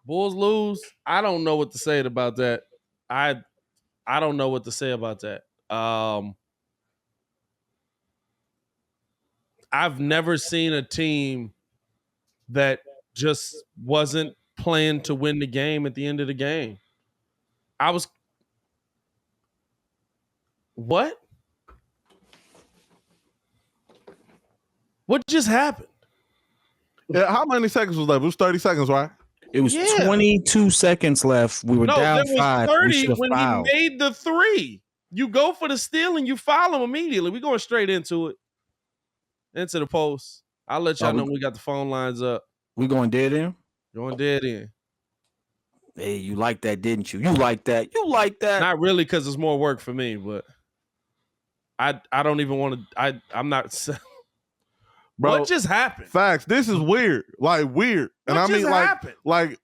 Bulls lose. I don't know what to say about that. I don't know what to say about that. I've never seen a team that just wasn't playing to win the game at the end of the game. What? What just happened? Yeah, how many seconds was left? It was 30 seconds, right? It was 22 seconds left. We were down there was 5. 30 when he made the 3. You go for the steal and you foul him immediately. We're going straight into it. Into the post. I'll let y'all know when we got the phone lines up. We going dead in? Going dead in. Hey, you like that, didn't you? You like that. You like that. Not really, because it's more work for me, but I don't even want to. I'm not. Bro, what just happened? Facts. This is weird. Like weird. And what just happened? Like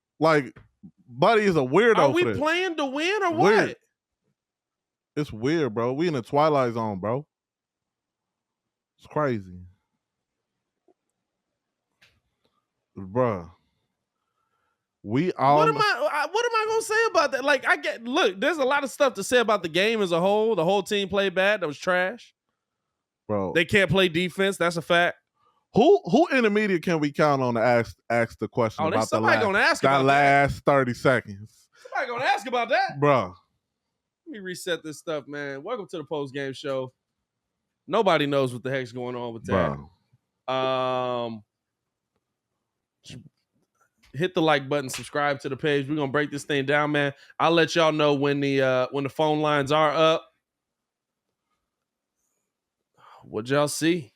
Buddy is a weirdo. Are we playing to win or what? It's weird, bro. We in the Twilight Zone, bro. It's crazy. Bruh. We all. What am I gonna say about that? Like, look, there's a lot of stuff to say about the game as a whole. The whole team played bad. That was trash. Bro. They can't play defense. That's a fact. Who intermediate can we count on to ask the question about that last 30 seconds? Somebody gonna ask about that. Bro. Let me reset this stuff, man. Welcome to the post-game show. Nobody knows what the heck's going on with that. Bro. Hit the like button, subscribe to the page. We're gonna break this thing down, man. I'll let y'all know when the phone lines are up. What'd y'all see?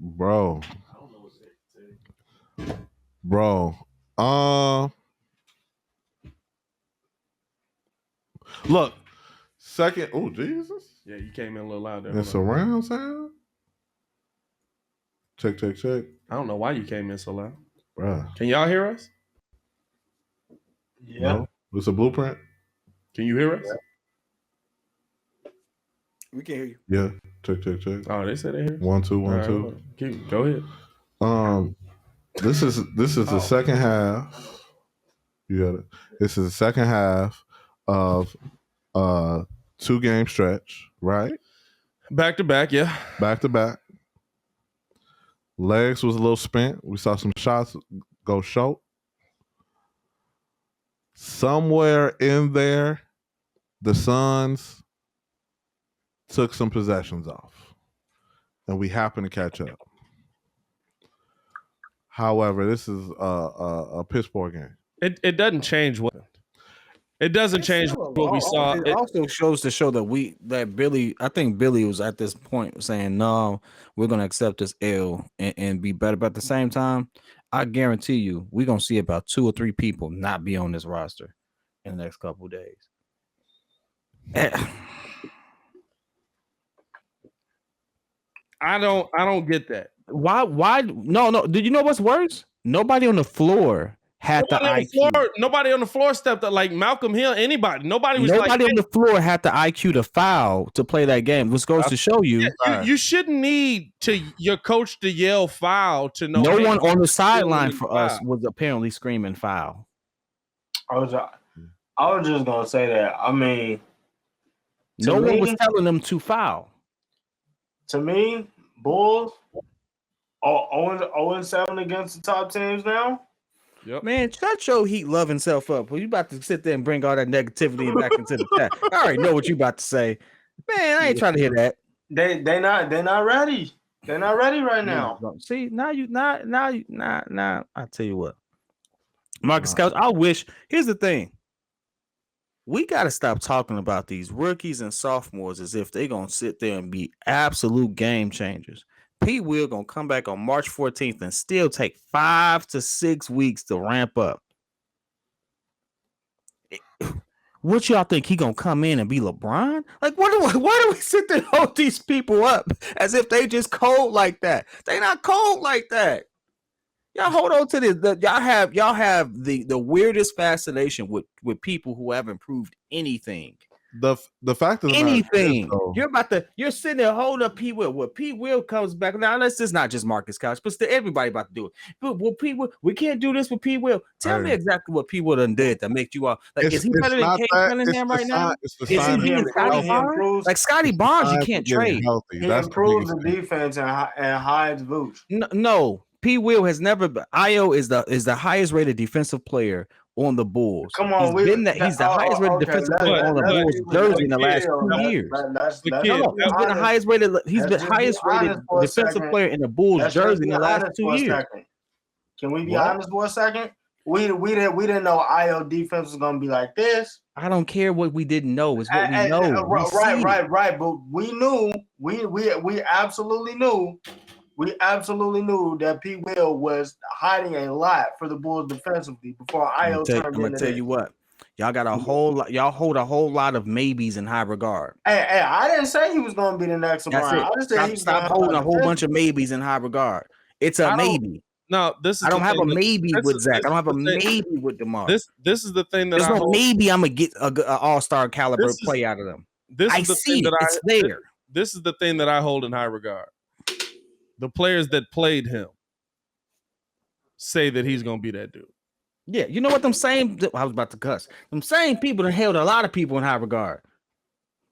Bro. I don't know what's it. Bro. Look. Second. Oh, Jesus. Yeah, you came in a little loud there. It's surround sound. Check. I don't know why you came in so loud. Bruh. Can y'all hear us? Yeah. No? It's a blueprint. Can you hear us? We can hear you. Yeah. Check. Oh, they said they hear us. 1 2 1 2. Go ahead. This is the second half. You got it. This is the second half of 2-game stretch, right? Back to back, yeah. Back to back. Legs was a little spent. We saw some shots go short. Somewhere in there, the Suns took some possessions off, and we happened to catch up. However, this is a piss poor game. It doesn't change what. It doesn't change what we saw. It also shows that Billy. I think Billy was at this point saying, "No, we're gonna accept this L and be better." But at the same time, I guarantee you, we're gonna see about 2 or 3 people not be on this roster in the next couple of days. I don't get that. Why? No. Did you know what's worse? Nobody on the floor had the IQ. Nobody on the floor stepped up like Malcolm Hill. Anybody. Nobody on the floor had the IQ to foul to play that game. Which goes to show you, you shouldn't need your coach to yell foul to know. No one on the sideline for us was apparently screaming foul. I was just gonna say that. I mean, no one was telling them to foul. To me, Bulls 0-7 against the top teams now. Yep. Man, shut your heat loving self up. Well, you about to sit there and bring all that negativity back into the chat. I already know what you about to say. Man, I ain't trying to hear that. They're not ready. They're not ready right now. See, now I tell you what. Marcus Couch, I wish. Here's the thing. We got to stop talking about these rookies and sophomores as if they're going to sit there and be absolute game changers. Pete Will going to come back on March 14th and still take 5 to 6 weeks to ramp up. What y'all think he going to come in and be LeBron? Like, why do we sit there and hold these people up as if they just cold like that? They not cold like that. Y'all hold on to this. Y'all have the weirdest fascination with people who haven't proved anything. the fact of the anything. matter is, You're sitting there holding up P. Will. When P. Will comes back now, this is not just Marcus Couch, but still everybody about to do it. But P. Will, we can't do this with P. Will. Tell me exactly what P. Will done did to make you all like. Is he better than Cade Cunningham right now? Is he being Scotty Barnes? Like Scotty Barnes, you can't trade. He improves the defense and hides Vooch. No, P. Will has never been. Io is the highest rated defensive player on the Bulls. Come on, he's the highest rated defensive player on the Bulls jersey in the last 2 years. He's been the highest rated. He's been highest rated defensive player in the Bulls jersey in the last 2 years. Can we be honest for a second? We didn't know Io defense was gonna be like this. I don't care what we didn't know. It's what we know. Right. But we knew. We absolutely knew. We absolutely knew that P. Will was hiding a lot for the Bulls defensively before Io turned into I'm gonna tell you what. Y'all got a whole lot. Y'all hold a whole lot of maybes in high regard. Hey, I didn't say he was gonna be the next one. I just said stop holding a whole bunch of maybes in high regard. It's a maybe. No, this is. I don't have a maybe with Zach. I don't have a maybe with DeMar. This is the thing that there's no maybe I'm gonna get an all-star caliber play out of them. This is the thing that it's there. This is the thing that I hold in high regard. The players that played him say that he's gonna be that dude. Yeah, you know what them same. I was about to cuss. Them same people that held a lot of people in high regard.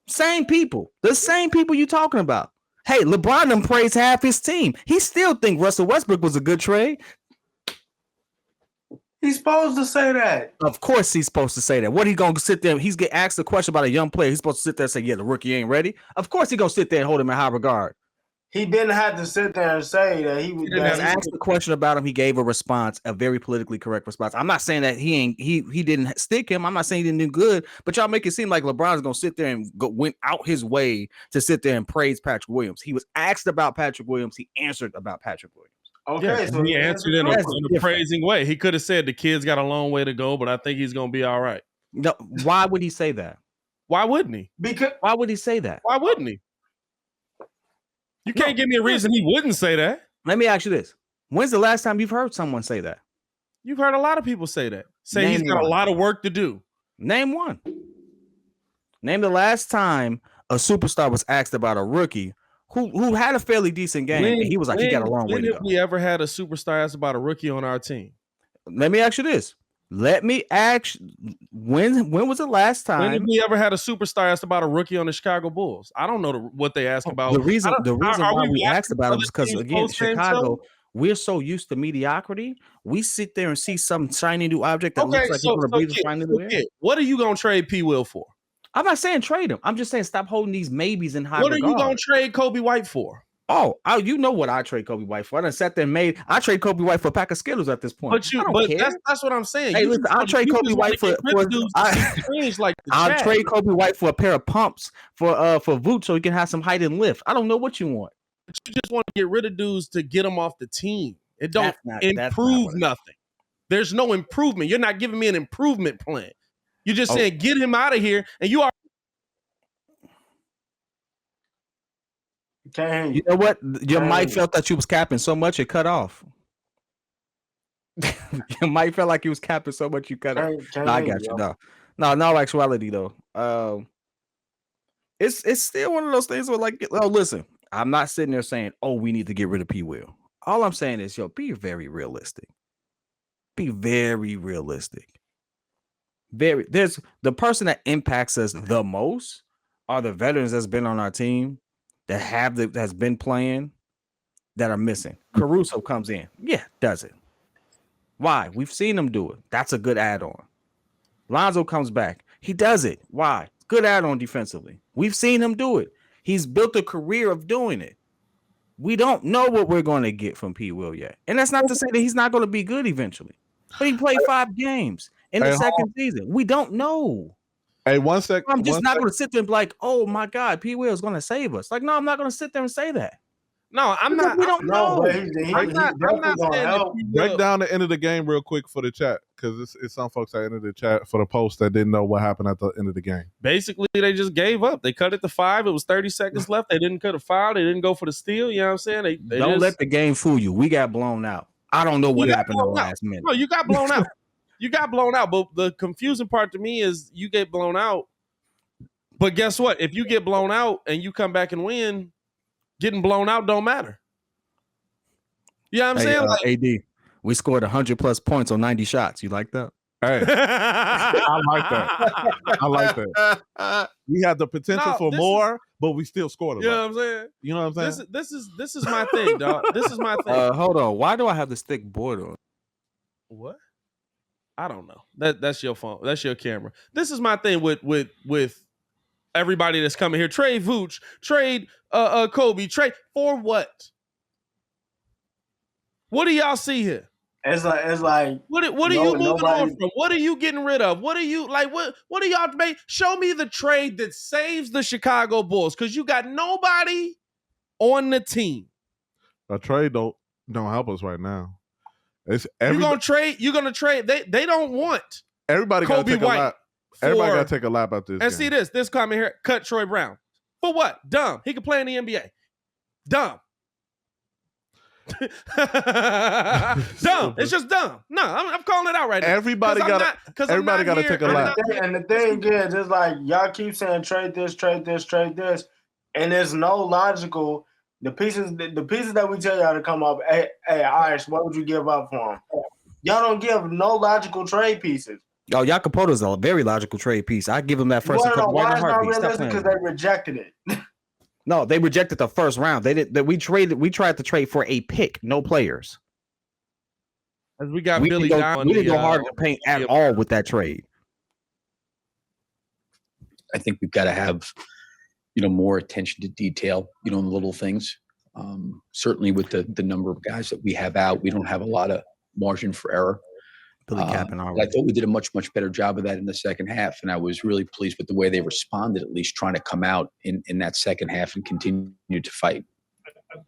Same people. The same people you talking about. Hey, LeBron done praised half his team. He still think Russell Westbrook was a good trade. He's supposed to say that. Of course he's supposed to say that. What he gonna sit there? He's get asked a question about a young player. He's supposed to sit there and say, yeah, the rookie ain't ready. Of course he gonna sit there and hold him in high regard. He didn't have to sit there and say that he was asked a question about him. He gave a response, a very politically correct response. I'm not saying that he didn't stick him. I'm not saying he didn't do good, but y'all make it seem like LeBron's gonna sit there and went out his way to sit there and praise Patrick Williams. He was asked about Patrick Williams. He answered about Patrick Williams. Okay, so he answered in a praising way. He could have said the kid's got a long way to go, but I think he's gonna be all right. No, why would he say that? Why wouldn't he? Because why would he say that? Why wouldn't he? You can't give me a reason he wouldn't say that. Let me ask you this. When's the last time you've heard someone say that? You've heard a lot of people say that. Say he's got a lot of work to do. Name one. Name the last time a superstar was asked about a rookie who had a fairly decent game. And he was like, he got a long way to go. When have we ever had a superstar asked about a rookie on our team? Let me ask you this. When was the last time? When have we ever had a superstar asked about a rookie on the Chicago Bulls? I don't know what they asked about. The reason why we asked about it is because, again, Chicago, we're so used to mediocrity. We sit there and see some shiny new object that looks like he's going to breathe a fine new air. What are you going to trade P. Will for? I'm not saying trade him. I'm just saying stop holding these maybes in high regard. What are you going to trade Kobe White for? Oh, you know what I trade Kobe White for. I done sat there and I trade Kobe White for a pack of Skittles at this point. That's what I'm saying. Hey, listen, I'll trade Kobe White for I'll trade Kobe White for a pair of pumps for Vooch so he can have some height and lift. I don't know what you want. But you just want to get rid of dudes to get them off the team. It don't improve nothing. There's no improvement. You're not giving me an improvement plan. You're just saying get him out of here, and you are. You know what? Your mic felt that you was capping so much it cut off. Your mic felt like you was capping so much you cut off. I got you. No actuality though. It's still one of those things where listen, I'm not sitting there saying, we need to get rid of P. Will. All I'm saying is, be very realistic. Be very realistic. There's the person that impacts us the most are the veterans that's been on our team that's been playing that are missing. Caruso comes in. Yeah, does it. Why? We've seen him do it. That's a good add-on. Lonzo comes back. He does it. Why? Good add-on defensively. We've seen him do it. He's built a career of doing it. We don't know what we're going to get from P. Will yet. And that's not to say that he's not going to be good eventually. But he played 5 games in the second season. We don't know. Hey, 1 second. I'm just not going to sit there and be like, oh my God, P. Will is going to save us. Like, no, I'm not going to sit there and say that. No, I'm not. We don't know. I'm not saying break down the end of the game real quick for the chat, because it's some folks that entered the chat for the post that didn't know what happened at the end of the game. Basically, they just gave up. They cut it to 5. It was 30 seconds left. They didn't cut a foul. They didn't go for the steal. You know what I'm saying? They don't let the game fool you. We got blown out. I don't know what happened in the last minute. No, you got blown out. You got blown out. But the confusing part to me is you get blown out. But guess what? If you get blown out and you come back and win, getting blown out don't matter. You know what I'm saying? AD, we scored 100+ points on 90 shots. You like that? Hey, I like that. I like that. We had the potential for more, but we still scored a lot. You know what I'm saying? You know what I'm saying? This is my thing, dog. This is my thing. Hold on. Why do I have this thick board on? What? I don't know. That's your phone. That's your camera. This is my thing with everybody that's coming here. Trade Vooch, trade Kobe, trade for what? What do y'all see here? It's like what are you moving on from? What are you getting rid of? What are you like? What are y'all make? Show me the trade that saves the Chicago Bulls, because you got nobody on the team. A trade don't help us right now. It's you're gonna trade. They don't want everybody. Kobe White. Everybody got to take a lap at this. And see this comment here. Cut Troy Brown for what? Dumb. He can play in the NBA. Dumb. Dumb. It's just dumb. No, I'm calling it out right now. Everybody got to take a lap. And the thing is, it's like y'all keep saying trade this, and there's no logical. The pieces that we tell y'all to come up. Hey, Irish, what would you give up for them? Y'all don't give no logical trade pieces. Yo, Jacopoto's a very logical trade piece. I give him that first. Why is not realistic? Because they rejected it. No, they rejected the first round. They did that. We tried to trade for a pick, no players. As we got Billy down. We didn't go hard in the paint at all with that trade. I think we've got to have, more attention to detail, in the little things. Certainly with the number of guys that we have out, we don't have a lot of margin for error. Billy Capping I thought we did a much better job of that in the second half, and I was really pleased with the way they responded, at least trying to come out in that second half and continue to fight.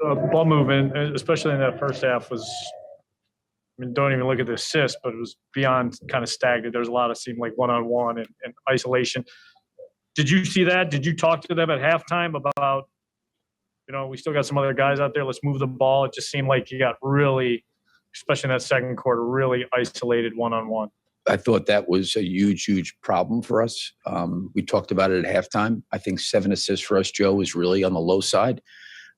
The ball movement, especially in that first half, was, don't even look at the assists, but it was beyond kind of stagnant. There's a lot of seemed like one-on-one and isolation. Did you see that? Did you talk to them at halftime about, we still got some other guys out there, let's move the ball? It just seemed like you got really, especially in that second quarter, really isolated one-on-one. I thought that was a huge problem for us. We talked about it at halftime. I think 7 assists for us, Joe, is really on the low side.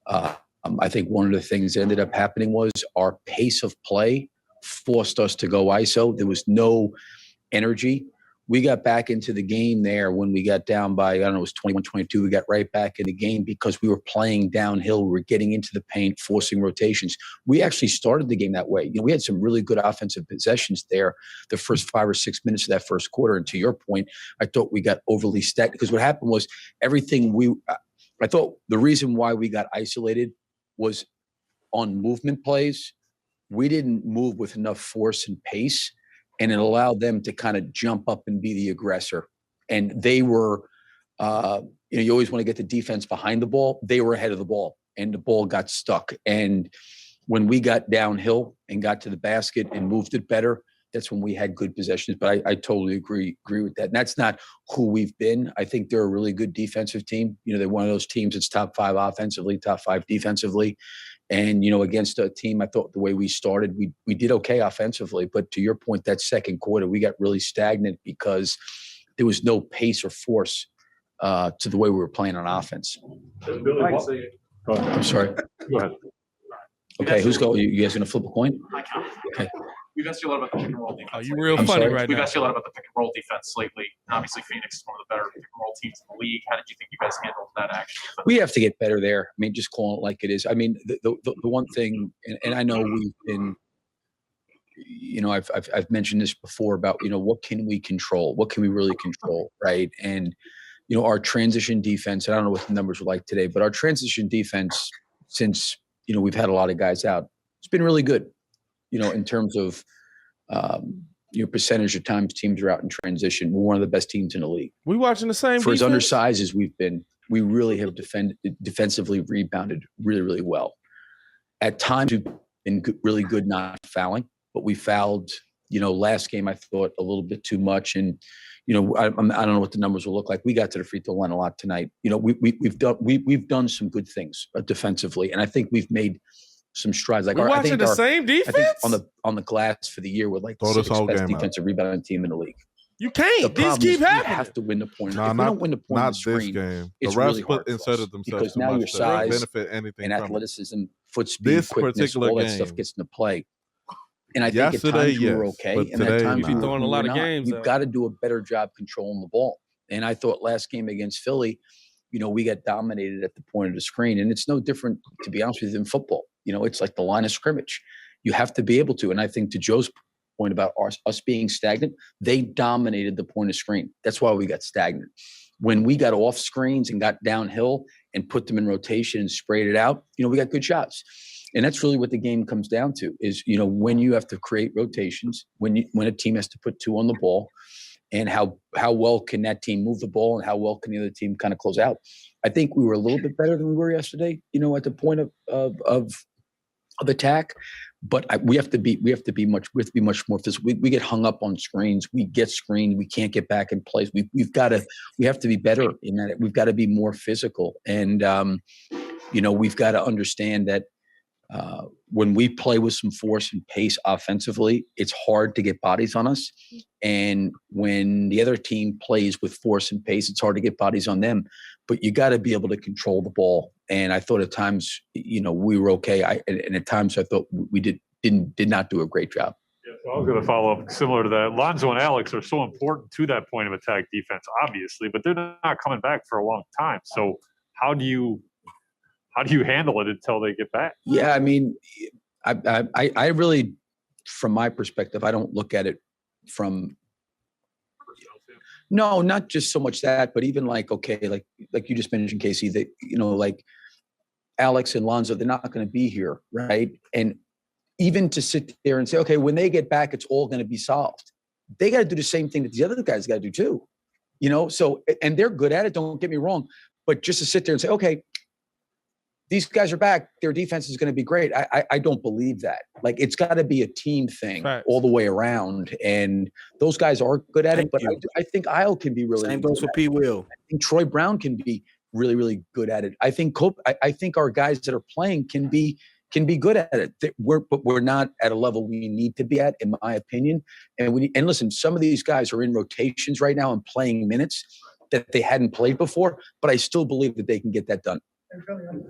I think one of the things that ended up happening was our pace of play forced us to go ISO. There was no energy. We got back into the game there when we got down by, it was 21-22. We got right back in the game because we were playing downhill. We were getting into the paint, forcing rotations. We actually started the game that way. We had some really good offensive possessions there the first 5 or 6 minutes of that first quarter. And to your point, I thought we got overly stacked because what happened was I thought the reason why we got isolated was on movement plays. We didn't move with enough force and pace, and it allowed them to kind of jump up and be the aggressor. And they were, you always want to get the defense behind the ball. They were ahead of the ball, and the ball got stuck. And when we got downhill and got to the basket and moved it better, that's when we had good possessions. But I totally agree with that. And that's not who we've been. I think they're a really good defensive team. They're one of those teams that's top 5 offensively, top 5 defensively. And, against a team, I thought the way we started, we did okay offensively. But to your point, that second quarter, we got really stagnant because there was no pace or force to the way we were playing on offense. I'm sorry. Go ahead. Okay, who's going? You guys going to flip a coin? I can. Okay. We've asked you a lot about the pick and roll defense. Oh, you real funny right now. We've asked you a lot about the pick and roll defense lately. Obviously, Phoenix is one of the better pick and roll teams in the league. How did you think you guys handled that action? We have to get better there. Just calling it like it is. The one thing, and I know we've been, I've mentioned this before about, what can we control? What can we really control, right? And, our transition defense, and I don't know what the numbers are like today, but our transition defense, since, we've had a lot of guys out, it's been really good. In terms of percentage of times teams are out in transition, we're one of the best teams in the league. We watching the same. For as undersized as we've been, we really have defensively rebounded really, really well. At times, we've been really good not fouling, but we fouled. Last game I thought a little bit too much, and I don't know what the numbers will look like. We got to the free throw line a lot tonight. We've done some good things defensively, and I think we've made some strides. Like we're watching the same defense. I think on the glass for the year, we're like the 6th best defensive rebounding team in the league. You The can't. These problem keep is we happening. have to win the point. Nah, If we don't win the point on not the this screen, game. The it's refs really hard for us inserted themselves because too now much your to size benefit anything and from it. athleticism, foot speed, This quickness, particular all that stuff game. gets into play. And I think at Yesterday, times we were yes, okay, but and at today, times We be we throwing a were lot of not. games We've out. got to do a better job controlling the ball. And I thought last game against Philly, we got dominated at the point of the screen. And it's no different, to be honest with you, than football. It's like the line of scrimmage. You have to be able to. And I think to Joe's point about us being stagnant, they dominated the point of screen. That's why we got stagnant. When we got off screens and got downhill and put them in rotation and sprayed it out, we got good shots. And that's really what the game comes down to is, when you have to create rotations, when a team has to put two on the ball, and how well can that team move the ball and how well can the other team kind of close out. I think we were a little bit better than we were yesterday, at the point of attack. But we have to be much more physical. We get hung up on screens. We get screened. We can't get back in place. We have to be better in that. We've got to be more physical. And, we've got to understand that when we play with some force and pace offensively, it's hard to get bodies on us. And when the other team plays with force and pace, it's hard to get bodies on them. But you got to be able to control the ball. And I thought at times, we were okay. And at times I thought we did not do a great job. Yeah, so I was going to follow up similar to that. Lonzo and Alex are so important to that point of attack defense, obviously, but they're not coming back for a long time. So how do you handle it until they get back? Yeah, I mean, I really, from my perspective, I don't look at it from. No, not just so much that, but even like you just mentioned, Casey, that like Alex and Lonzo, they're not going to be here, right? And even to sit there and say, okay, when they get back, it's all going to be solved. They got to do the same thing that the other guys got to do too, So, and they're good at it. Don't get me wrong, but just to sit there and say, okay, these guys are back, their defense is going to be great. I don't believe that. Like, it's got to be a team thing all the way around. And those guys are good at it, but I think Isle can be really Same goes for P. Will. I think Troy Brown can be really, really good at it. I think I think our guys that are playing can be good at it. But we're not at a level we need to be at, in my opinion. And listen, some of these guys are in rotations right now and playing minutes that they hadn't played before, but I still believe that they can get that done. And Billy, I'm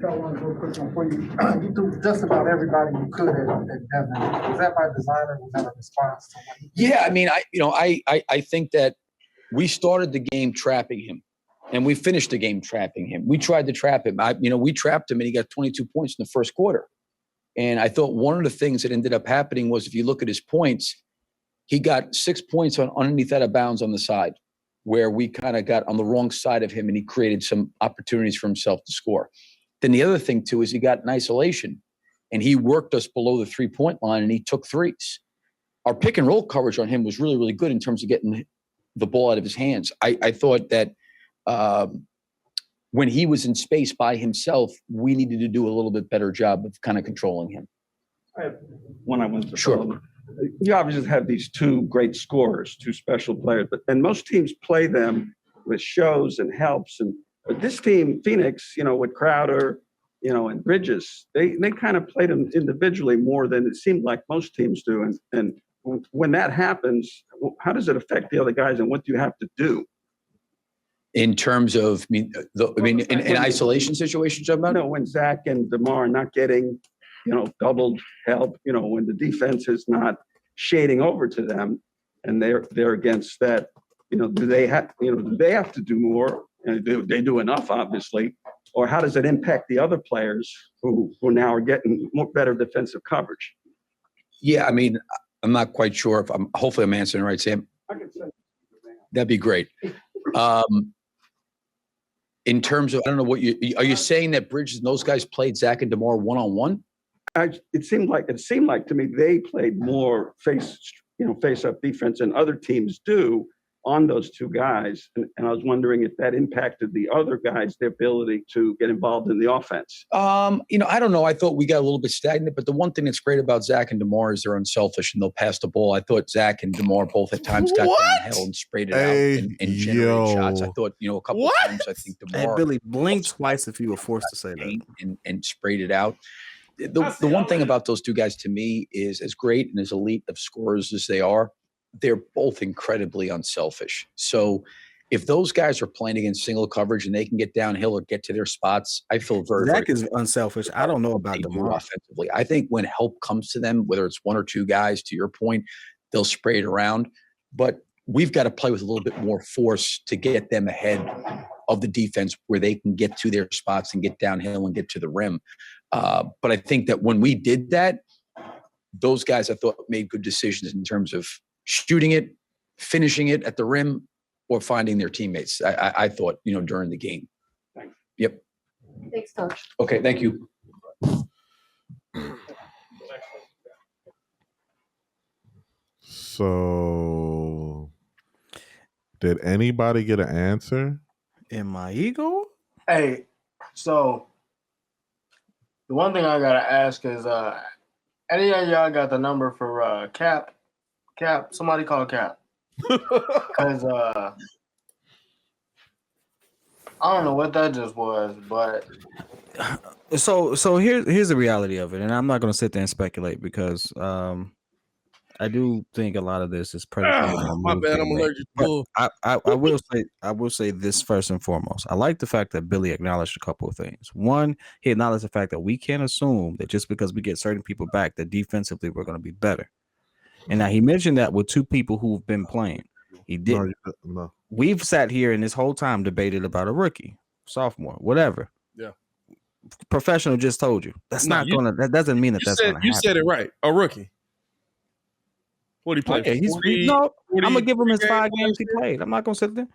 real quick one for you. You threw just about everybody you could at Devin. Was that by design or was that a response to what he did? Yeah, I mean, I think that we started the game trapping him, and we finished the game trapping him. We tried to trap him. We trapped him, and he got 22 points in the first quarter. And I thought one of the things that ended up happening was, if you look at his points, he got 6 points underneath out of bounds on the side, where we kind of got on the wrong side of him and he created some opportunities for himself to score. Then the other thing too is he got in isolation and he worked us below the 3-point line and he took threes. Our pick and roll coverage on him was really, really good in terms of getting the ball out of his hands. I thought that when he was in space by himself, we needed to do a little bit better job of kind of controlling him. When I went to Sure. You obviously have these two great scorers, two special players, and most teams play them with shows and helps. But this team, Phoenix, with Crowder, and Bridges, they kind of played them individually more than it seemed like most teams do. And when that happens, how does it affect the other guys, and what do you have to do? In terms of, in isolation situations, you're talking about? No, when Zach and DeMar are not getting, doubled help, when the defense is not shading over to them and they're against that, do they have to do more? And they do enough, obviously, or how does it impact the other players who now are getting better defensive coverage? Yeah, I'm not quite sure if hopefully I'm answering right, Sam. I can send That'd be great. In terms of, I don't know are you saying that Bridges and those guys played Zach and DeMar one-on-one? It seemed like to me they played more face-up defense than other teams do on those two guys, and I was wondering if that impacted the other guys, their ability to get involved in the offense. I don't know. I thought we got a little bit stagnant, but the one thing that's great about Zach and DeMar is they're unselfish and they'll pass the ball. I thought Zach and DeMar both at times got downhill and sprayed it out and generated shots. I thought, a couple of times I think DeMar. Hey, Billy, blink twice if you were forced to say that. And sprayed it out. The one thing about those two guys to me is, as great and as elite of scorers as they are, they're both incredibly unselfish. So if those guys are playing against single coverage and they can get downhill or get to their spots, I feel very, Zach very is unselfish. I don't know about they do DeMar. offensively. I think when help comes to them, whether it's one or two guys, to your point, they'll spray it around. But we've got to play with a little bit more force to get them ahead of the defense where they can get to their spots and get downhill and get to the rim. But I think that when we did that, those guys I thought made good decisions in terms of shooting it, finishing it at the rim, or finding their teammates. I thought, during the game. Thanks. Yep. Thanks, Coach. Okay, thank you. So, did anybody get an answer? In my ego? Hey, so the one thing I gotta ask is, any of y'all got the number for Cap? Cap, somebody call Cap. Because I don't know what that just was, but So here's the reality of it, and I'm not going to sit there and speculate because I do think a lot of this is predicated on My moves bad, being I'm made. allergic to But bull. I will say this first and foremost. I like the fact that Billy acknowledged a couple of things. One, he acknowledged the fact that we can't assume that just because we get certain people back, that defensively we're going to be better. And now he mentioned that with two people who've been playing. He didn't. No. We've sat here and this whole time debated about a rookie, sophomore, whatever. Yeah. Professional just told you. That doesn't mean that's gonna happen. You said it right. A rookie. What he played? Yeah, I'm gonna give him his 5 games he played. I'm not gonna sit there.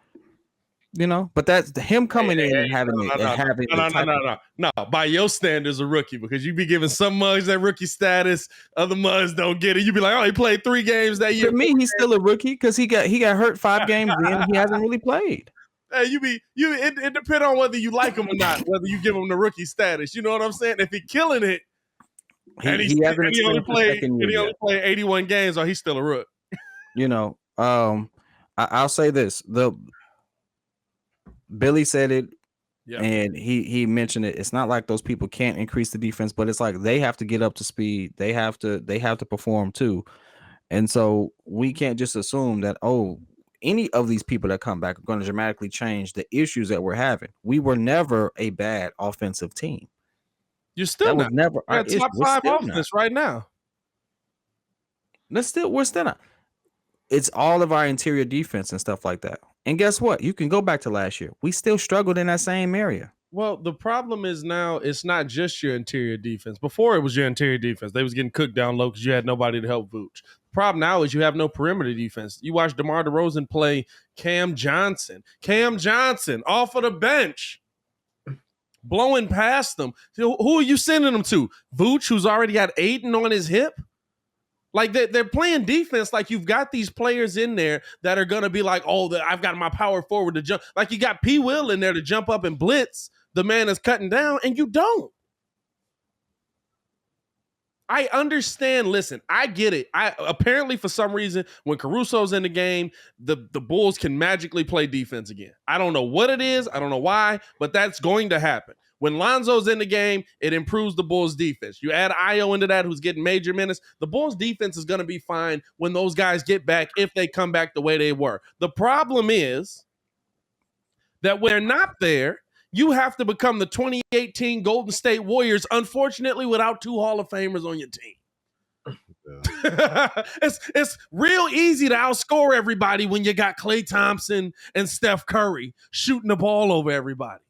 But that's him coming in and having No. By your standards, a rookie, because you be giving some mugs that rookie status, other mugs don't get it. You be like, oh, he played 3 games that year. To me, he's still a rookie because he got hurt 5 games in. He hasn't really played. Hey, it depends on whether you like him or not, whether you give him the rookie status. You know what I'm saying? If he's killing it, he only played 81 games, or he's still a rook. I'll say this: Billy said it, and he mentioned it. It's not like those people can't increase the defense, but it's like they have to get up to speed. They have to perform too, and so we can't just assume that any of these people that come back are going to dramatically change the issues that we're having. We were never a bad offensive team. You're still not. Never our issue. Top 5 offense right now. We're still not. It's all of our interior defense and stuff like that. And guess what? You can go back to last year. We still struggled in that same area. Well, the problem is now it's not just your interior defense. Before it was your interior defense. They was getting cooked down low because you had nobody to help Vooch. The problem now is you have no perimeter defense. You watch DeMar DeRozan play Cam Johnson. Cam Johnson off of the bench, blowing past them. Who are you sending them to? Vooch, who's already got Aiden on his hip? Like they're playing defense like you've got these players in there that are going to be like, I've got my power forward to jump. Like you got P. Will in there to jump up and blitz the man is cutting down, and you don't. I understand. Listen, I get it. Apparently for some reason, when Caruso's in the game, the Bulls can magically play defense again. I don't know what it is. I don't know why, but that's going to happen. When Lonzo's in the game, it improves the Bulls' defense. You add Io into that, who's getting major minutes. The Bulls' defense is going to be fine when those guys get back, if they come back the way they were. The problem is that when they're not there, you have to become the 2018 Golden State Warriors, unfortunately, without 2 Hall of Famers on your team. Yeah. It's real easy to outscore everybody when you got Klay Thompson and Steph Curry shooting the ball over everybody.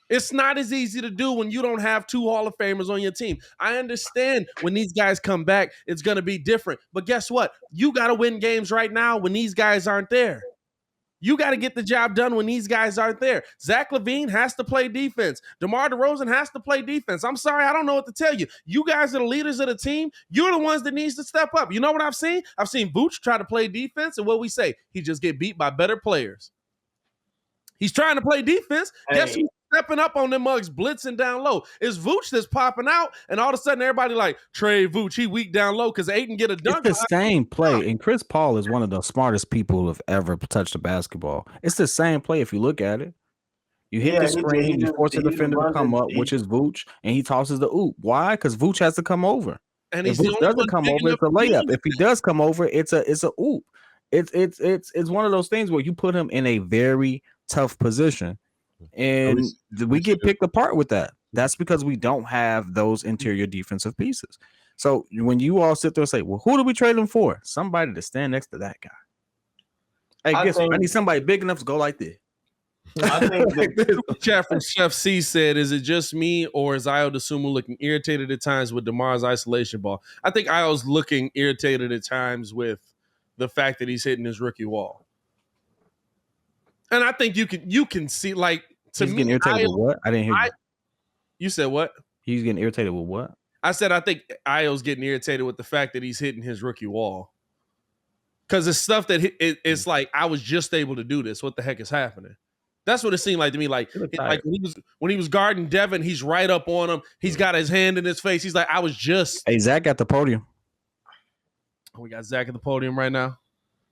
It's not as easy to do when you don't have 2 Hall of Famers on your team. I understand when these guys come back, it's going to be different. But guess what? You got to win games right now when these guys aren't there. You got to get the job done when these guys aren't there. Zach LaVine has to play defense. DeMar DeRozan has to play defense. I'm sorry, I don't know what to tell you. You guys are the leaders of the team. You're the ones that needs to step up. You know what I've seen? I've seen Vooch try to play defense, and what we say, he just get beat by better players. He's trying to play defense. Hey. Guess who's stepping up on them mugs, blitzing down low? It's Vooch that's popping out, and all of a sudden everybody like, Trey Vooch, he weak down low because Aiden get a dunk. It's the same play, and Chris Paul is one of the smartest people who have ever touched a basketball. It's the same play if you look at it. You hit the screen, you force the defender to come up, which is Vooch, and he tosses the oop. Why? Because Vooch has to come over. And If he's the Vooch only one doesn't come big over, enough it's a to be layup. in If he does come over, it's a oop. It's one of those things where you put him in a very tough position, and we get picked apart with that. That's because we don't have those interior defensive pieces. So when you all sit there and say, "Well, who do we trade him for?" Somebody to stand next to that guy. Hey, I need somebody big enough to go like this. I think Super chat from Chef C said, "Is it just me or is Io DeSumo looking irritated at times with DeMar's isolation ball?" I think Io's looking irritated at times with the fact that he's hitting his rookie wall, and I think you can see like to He's me. getting irritated Io, with what? I didn't hear you. You said what? He's getting irritated with what? I said I think Io's getting irritated with the fact that he's hitting his rookie wall because it's stuff that it's like I was just able to do this. What the heck is happening? That's what it seemed like to me. Like when he was guarding Devin, he's right up on him. He's got his hand in his face. He's like, I was just. Hey, Zach got the podium. We got Zach at the podium right now.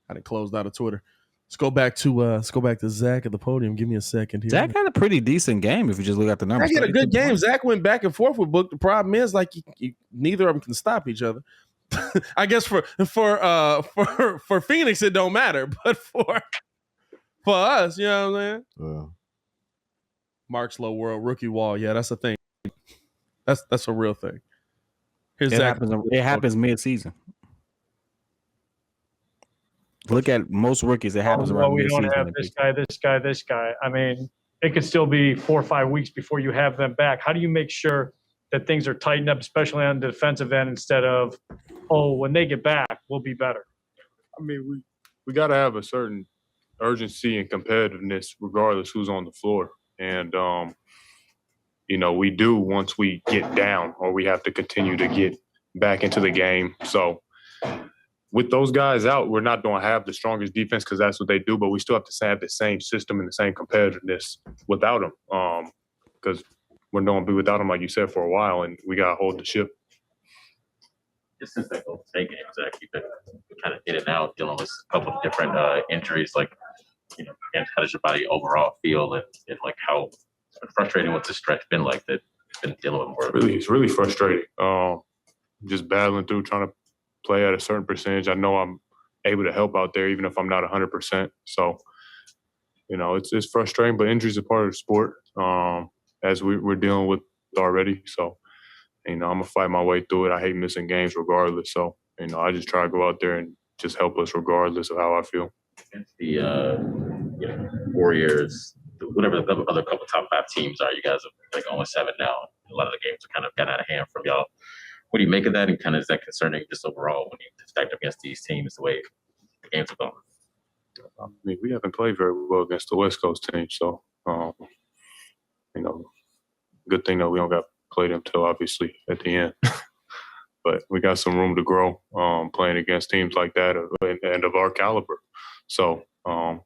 I didn't close out of Twitter. Let's go back to Zach at the podium. Give me a second here. Zach had a pretty decent game if you just look at the numbers. Zach had a good game. Zach went back and forth with Book. The problem is like neither of them can stop each other. I guess for Phoenix it don't matter, but for us, you know what I'm saying? Yeah. Mark's Low World rookie wall. Yeah, that's a thing. That's a real thing. Here's Zach. It happens mid-season. Look at most rookies. It happens around we mid-season. don't have this guy. I mean, it could still be 4 or 5 weeks before you have them back. How do you make sure that things are tightened up, especially on the defensive end, instead of, when they get back, we'll be better? I mean, we got to have a certain urgency and competitiveness regardless who's on the floor. And, we do once we get down or we have to continue to get back into the game. So with those guys out, we're not going to have the strongest defense because that's what they do, but we still have to have the same system and the same competitiveness without them because we're going to be without them, like you said, for a while, and we got to hold the ship. Just since that Golden State game, Zach, you've been kind of in and out dealing with a couple of different injuries. Like, and how does your body overall feel, and like how frustrating what's this stretch been like that you've been dealing with more? It's really frustrating. Just battling through, trying to play at a certain percentage. I know I'm able to help out there, even if I'm not 100%. So, it's frustrating, but injuries are part of the sport, as we're dealing with already. So, I'm going to fight my way through it. I hate missing games regardless. So, I just try to go out there and just help us regardless of how I feel. Against the Warriors, whatever the other couple top 5 teams are, you guys are like 0-7 now. A lot of the games are kind of gotten out of hand from y'all. What do you make of that, and kind of is that concerning just overall when you stacked up against these teams the way the games are going? I mean, we haven't played very well against the West Coast team, so good thing that we don't got to play them till obviously at the end. But we got some room to grow playing against teams like that and of our caliber. So I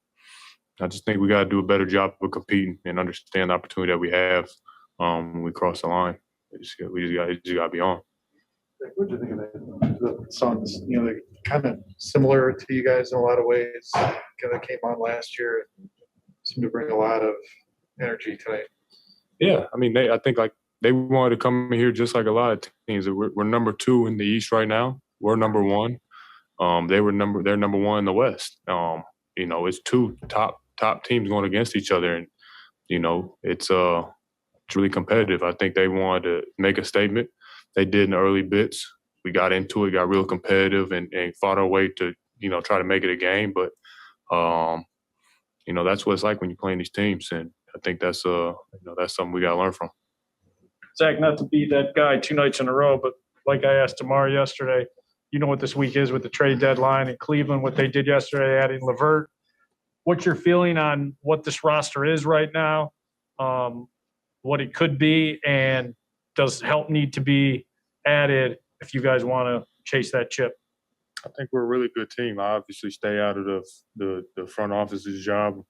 just think we got to do a better job of competing and understand the opportunity that we have when we cross the line. We just got to be on. What do you think of the Suns? They're kind of similar to you guys in a lot of ways. Kind of came on last year and seemed to bring a lot of energy tonight. Yeah, I mean, I think like they wanted to come in here just like a lot of teams. We're number 2 in the East right now. We're number 1. They're number 1 in the West. It's 2 top teams going against each other, and it's really competitive. I think they wanted to make a statement. They did in the early bits. We got into it, got real competitive, and fought our way to try to make it a game. But that's what it's like when you're playing these teams, and I think that's that's something we got to learn from. Zach, not to be that guy 2 nights in a row, but like I asked Tamar yesterday, you know what this week is with the trade deadline in Cleveland, what they did yesterday, adding LeVert. What's your feeling on what this roster is right now, what it could be, and does help need to be added if you guys want to chase that chip? I think we're a really good team. I obviously stay out of the front office's job.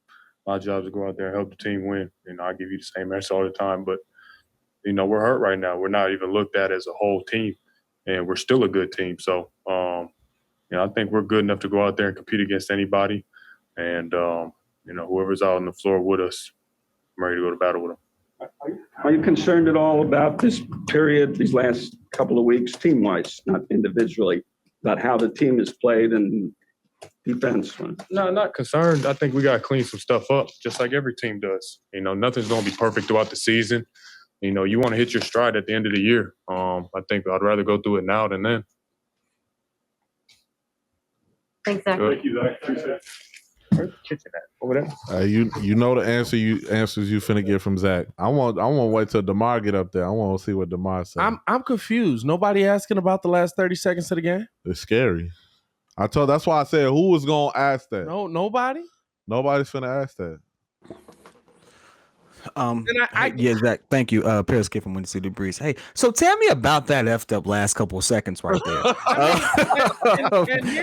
My job is to go out there and help the team win. I give you the same answer all the time, but we're hurt right now. We're not even looked at as a whole team, and we're still a good team. So, I think we're good enough to go out there and compete against anybody. And, whoever's out on the floor with us, I'm ready to go to battle with them. Are you concerned at all about this period, these last couple of weeks, team-wise, not individually, about how the team is played and defense? No, not concerned. I think we got to clean some stuff up, just like every team does. Nothing's going to be perfect throughout the season. You want to hit your stride at the end of the year. I think I'd rather go through it now than then. Thanks, Zach. Thank you, Zach. Appreciate it. Over there. You know the answers you finna get from Zach. I want to wait till DeMar get up there. I want to see what DeMar says. I'm confused. Nobody asking about the last 30 seconds of the game? It's scary. That's why I said who was gonna ask that. No, nobody. Nobody's finna ask that. Yeah, Zach. Thank you. Paris Kid from Windy City Breeze. Hey, so tell me about that effed up last couple of seconds right there.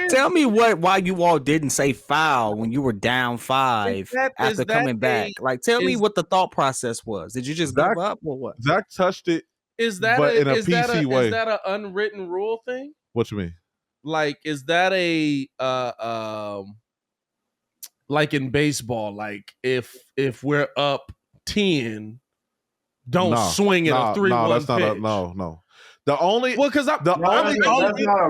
Tell me why you all didn't say foul when you were down 5 after coming back. Like, tell me what the thought process was. Did you just give up or what? Zach touched it. Is that but in a is PC way? Is that an unwritten rule thing? What you mean? Like, is that a like in baseball? Like, if we're up 10, don't swing at a 3-1 pitch. No. The only because that's not a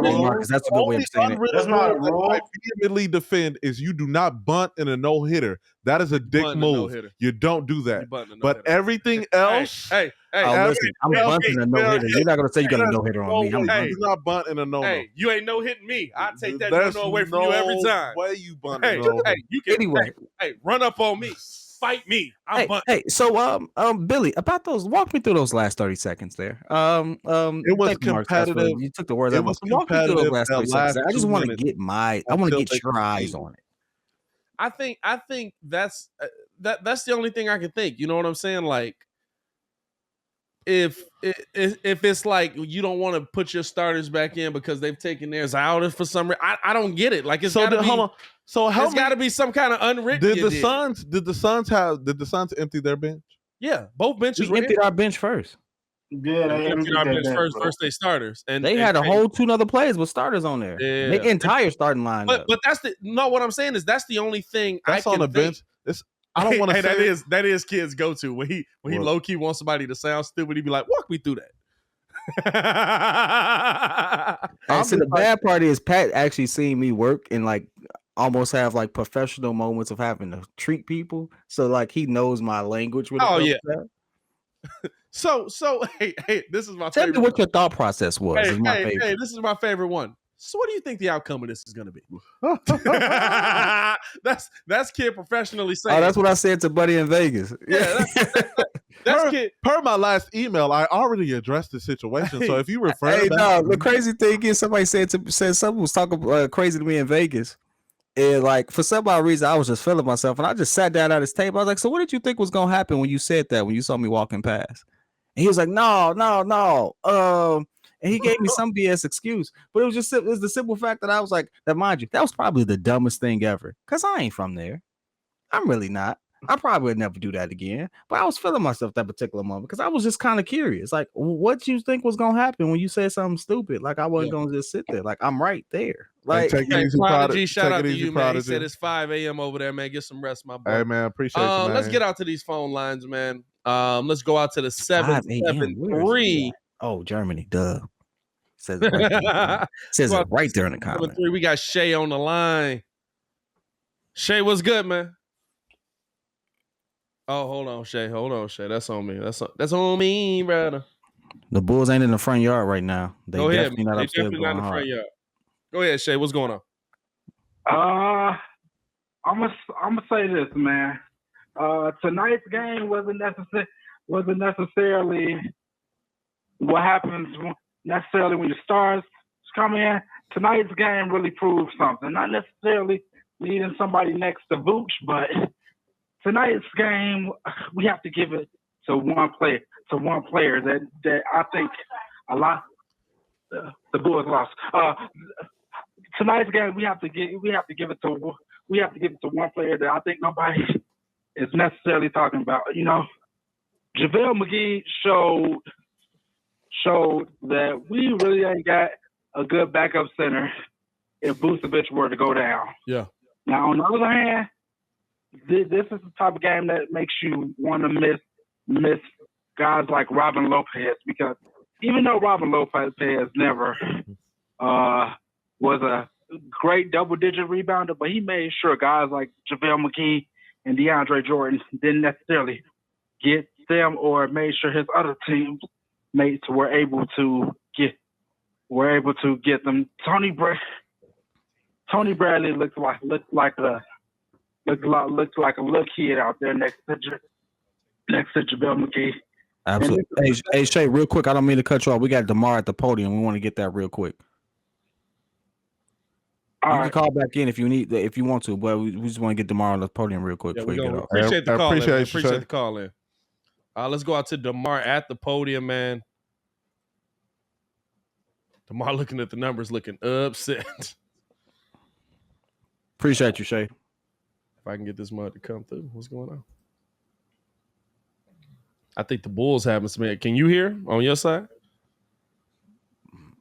rule. That's a good way of saying it. That's not a rule. I vehemently defend is you do not bunt in a no hitter. That is a dick move. You don't do that. But everything else, hey, listen, I'm bunting a no hitter. You're not gonna say you got a no hitter on me. I'm He's not bunting a no. Hey, you ain't no hitting me. I take that no away from you every time. Way you bunt? Hey, you can anyway. Hey, run up on me. Fight me. Hey, so Billy, about those, walk me through those last 30 seconds there. It was competitive. You took the words out. Walk me through those last 30 seconds. I just want to get your eyes on it. I think that's the only thing I can think. You know what I'm saying? Like, if it's like you don't want to put your starters back in because they've taken theirs out for some reason, I don't get it. Like, it's got to be some kind of unwritten. Did the Suns empty their bench? Yeah, both benches. We emptied our bench first. Yeah, they emptied our bench first. They starters, and they had a whole 2 other players with starters on there. Yeah, the entire starting line. But that's what I'm saying is that's the only thing that's I can on the think. bench. I don't want to say that is kids go to when he low key wants somebody to sound stupid. He'd be like, "Walk me through that." And so the bad part is Pat actually seen me work and like almost have like professional moments of having to treat people. So like he knows my language. So hey, this is my Tell favorite. me what your thought process was. Hey, this is my favorite one. So what do you think the outcome of this is going to be? That's kid professionally saying. Oh, that's what I said to Buddy in Vegas. Yeah, that's kid. Per my last email, I already addressed the situation. So if you refer, the crazy thing is somebody said someone was talking crazy to me in Vegas, and like for some odd reason I was just feeling myself, and I just sat down at his table. I was like, "So what did you think was gonna happen when you said that? When you saw me walking past?" And he was like, "No." And he gave me some BS excuse, but it was the simple fact that I was like, that mind you, that was probably the dumbest thing ever. Cause I ain't from there. I'm really not. I probably would never do that again. But I was feeling myself that particular moment because I was just kind of curious. Like, what you think was gonna happen when you said something stupid? Like I wasn't gonna just sit there. Like I'm right there. Like Prodigy, shout out to you, man. He said it's 5 a.m. over there, man. Get some rest, my boy. Hey man, appreciate you, man. Let's get out to these phone lines, man. Let's go out to the 773. Oh, Germany, duh. Says it right there in the comments. We got Shay on the line. Shay, what's good, man? Oh, hold on, Shay. That's on me. That's on me, brother. The Bulls ain't in the front yard right now. They Go definitely ahead. not upstairs. Definitely not in the front yard. Go ahead, Shay. What's going on? I'm gonna say this, man. Tonight's game wasn't necessarily what happens necessarily when your stars come in. Tonight's game really proved something. Not necessarily needing somebody next to Vooch, but tonight's game we have to give it to one player that I think a lot the Bulls lost. Tonight's game we have to give it to one player that I think nobody is necessarily talking about. You know, JaVale McGee showed that we really ain't got a good backup center if Vucevic were to go down. Yeah. Now, on the other hand, this is the type of game that makes you want to miss guys like Robin Lopez, because even though Robin Lopez never was a great double-digit rebounder, but he made sure guys like JaVale McGee and DeAndre Jordan didn't necessarily get them, or made sure his other teammates were able to get them. Tony Bradley looked like a little kid out there next to JaVale McGee. Absolutely. Hey, Shay, real quick, I don't mean to cut you off. We got DeMar at the podium. We want to get that real quick. You can call back in if you want to, but we just want to get DeMar on the podium real quick before you get off. Appreciate the call. Appreciate the call in. Let's go out to DeMar at the podium, man. DeMar looking at the numbers, looking upset. Appreciate you, Shay. If I can get this mud to come through, what's going on? I think the Bulls having some. Can you hear on your side?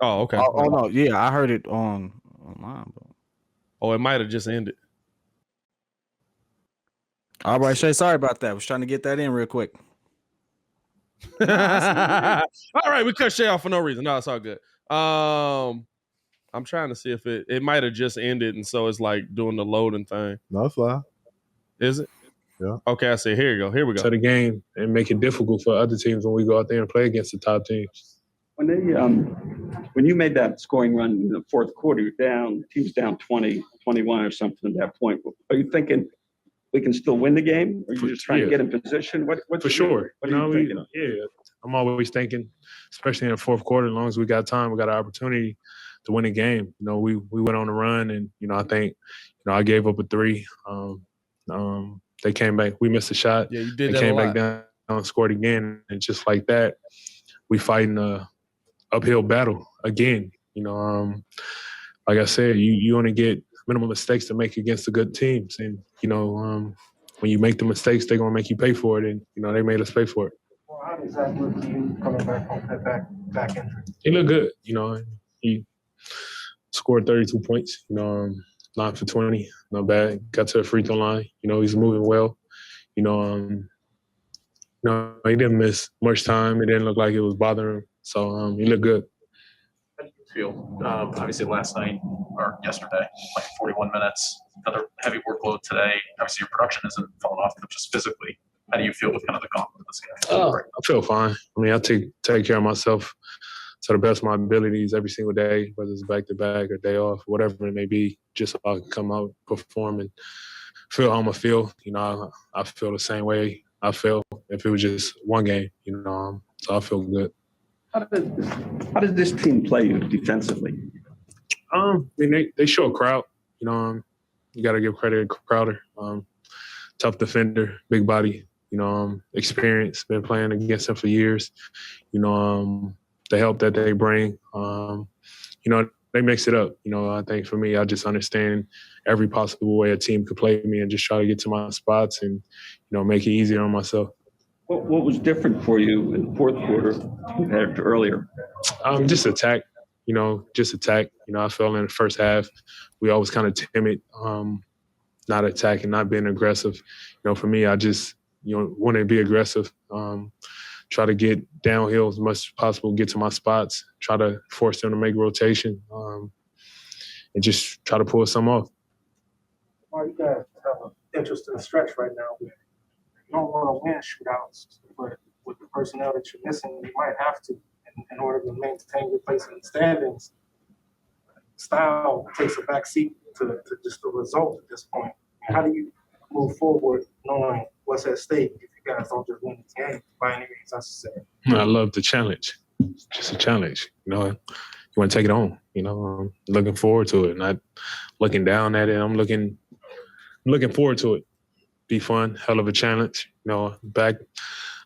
Oh, okay. Oh no, yeah, I heard it online. But... Oh, it might have just ended. All right, Shay, sorry about that. I was trying to get that in real quick. All right, we cut Shay off for no reason. No, it's all good. I'm trying to see if it might have just ended, and so it's like doing the loading thing. No, it's live. Is it? Yeah. Okay, I see. Here you go. Here we go. To the game and make it difficult for other teams when we go out there and play against the top teams. When you made that scoring run in the fourth quarter, you're down, team's down 20, 21 or something at that point. Are you thinking we can still win the game? Or are you just trying to get in position? What's For sure. What are you thinking? I'm always thinking, especially in the fourth quarter, as long as we got time, we got an opportunity to win a game. We went on a run, and I think I gave up a three. They came back. We missed a shot. Yeah, you did they that came a back lot. down, scored again, and just like that, we fighting a uphill battle again. Like I said, you only get minimal mistakes to make against the good teams, and when you make the mistakes, they're gonna make you pay for it, and they made us pay for it. Well, how does that look to you coming back from that back injury? He looked good. He scored 32 points. 9 for 20, not bad. Got to the free throw line. He's moving well. He didn't miss much time. It didn't look like it was bothering him. So he looked good. How do you feel? Obviously, last night or yesterday, like 41 minutes. Another heavy workload today. Obviously, your production isn't falling off, but just physically, how do you feel with kind of the gauntlet of this game? I feel fine. I take care of myself to the best of my abilities every single day, whether it's back-to-back or day off, whatever it may be, just so I can come out, perform, and feel how I'm going to feel. I feel the same way I feel if it was just one game, so I feel good. How does this team play you defensively? They show a crowd. You got to give credit to Crowder. Tough defender, big body, experience, been playing against him for years. The help that they bring, they mix it up. I think for me, I just understand every possible way a team could play me and just try to get to my spots and, make it easier on myself. What was different for you in the fourth quarter compared to earlier? Just attack, just attack. I felt in the first half, we always kind of timid, not attacking, not being aggressive. For me, I just, want to be aggressive. Try to get downhill as much as possible, get to my spots, try to force them to make rotation, and just try to pull some off. Well, you guys have an interesting stretch right now. You don't want to win shootouts, but with the personnel that you're missing, you might have to in order to maintain your place in the standings. Style takes a backseat to just the result at this point. How do you move forward knowing what's at stake if you guys don't just win the game by any means necessary? I love the challenge. It's just a challenge. You want to take it on. I'm looking forward to it, not looking down at it. I'm looking forward to it. Be fun, hell of a challenge.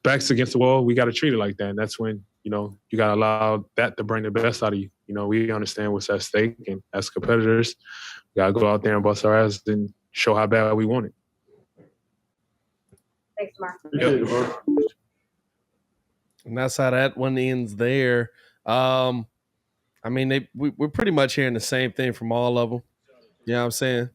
Backs against the wall. We got to treat it like that. And that's when you got to allow that to bring the best out of you. We understand what's at stake, and as competitors, we got to go out there and bust our ass and show how bad we want it. Thanks, Mark. Yep. And that's how that one ends there. We're pretty much hearing the same thing from all of them. You know what I'm saying?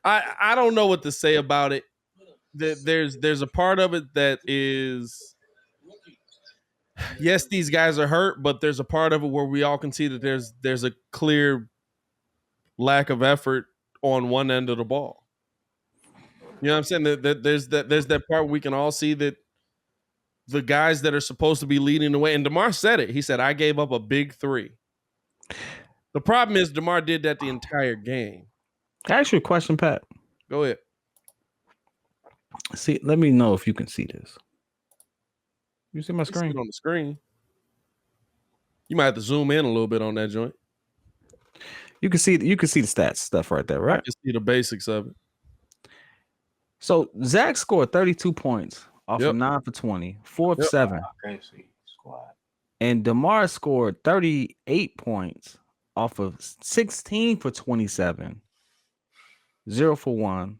I don't know what to say about it. There's a part of it that is, yes, these guys are hurt, but there's a part of it where we all can see that there's a clear lack of effort on one end of the ball. You know what I'm saying? There's that part where we can all see that the guys that are supposed to be leading the way, and DeMar said it. He said, I gave up a big 3. The problem is DeMar did that the entire game. Can I ask you a question, Pat? Go ahead. See, let me know if you can see this. You see my You can see screen? it on the screen. You might have to zoom in a little bit on that joint. You can see the stats stuff right there, I right? can see the basics of it. So Zach scored 32 points off Yep. of 9 for 20, 4 of Yep. 7. Can't see squad. And DeMar scored 38 points off of 16 for 27, 0 for 1.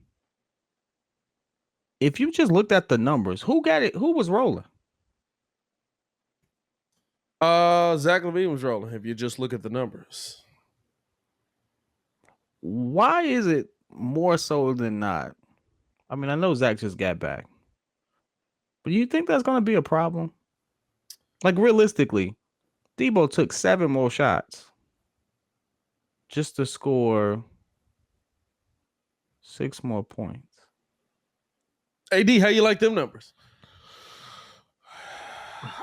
If you just looked at the numbers, who got it? Who was rolling? Zach LaVine was rolling. If you just look at the numbers. Why is it more so than not? I mean, I know Zach just got back, but do you think that's going to be a problem? Like, realistically, Debo took 7 more shots just to score 6 more points. AD, how you like them numbers?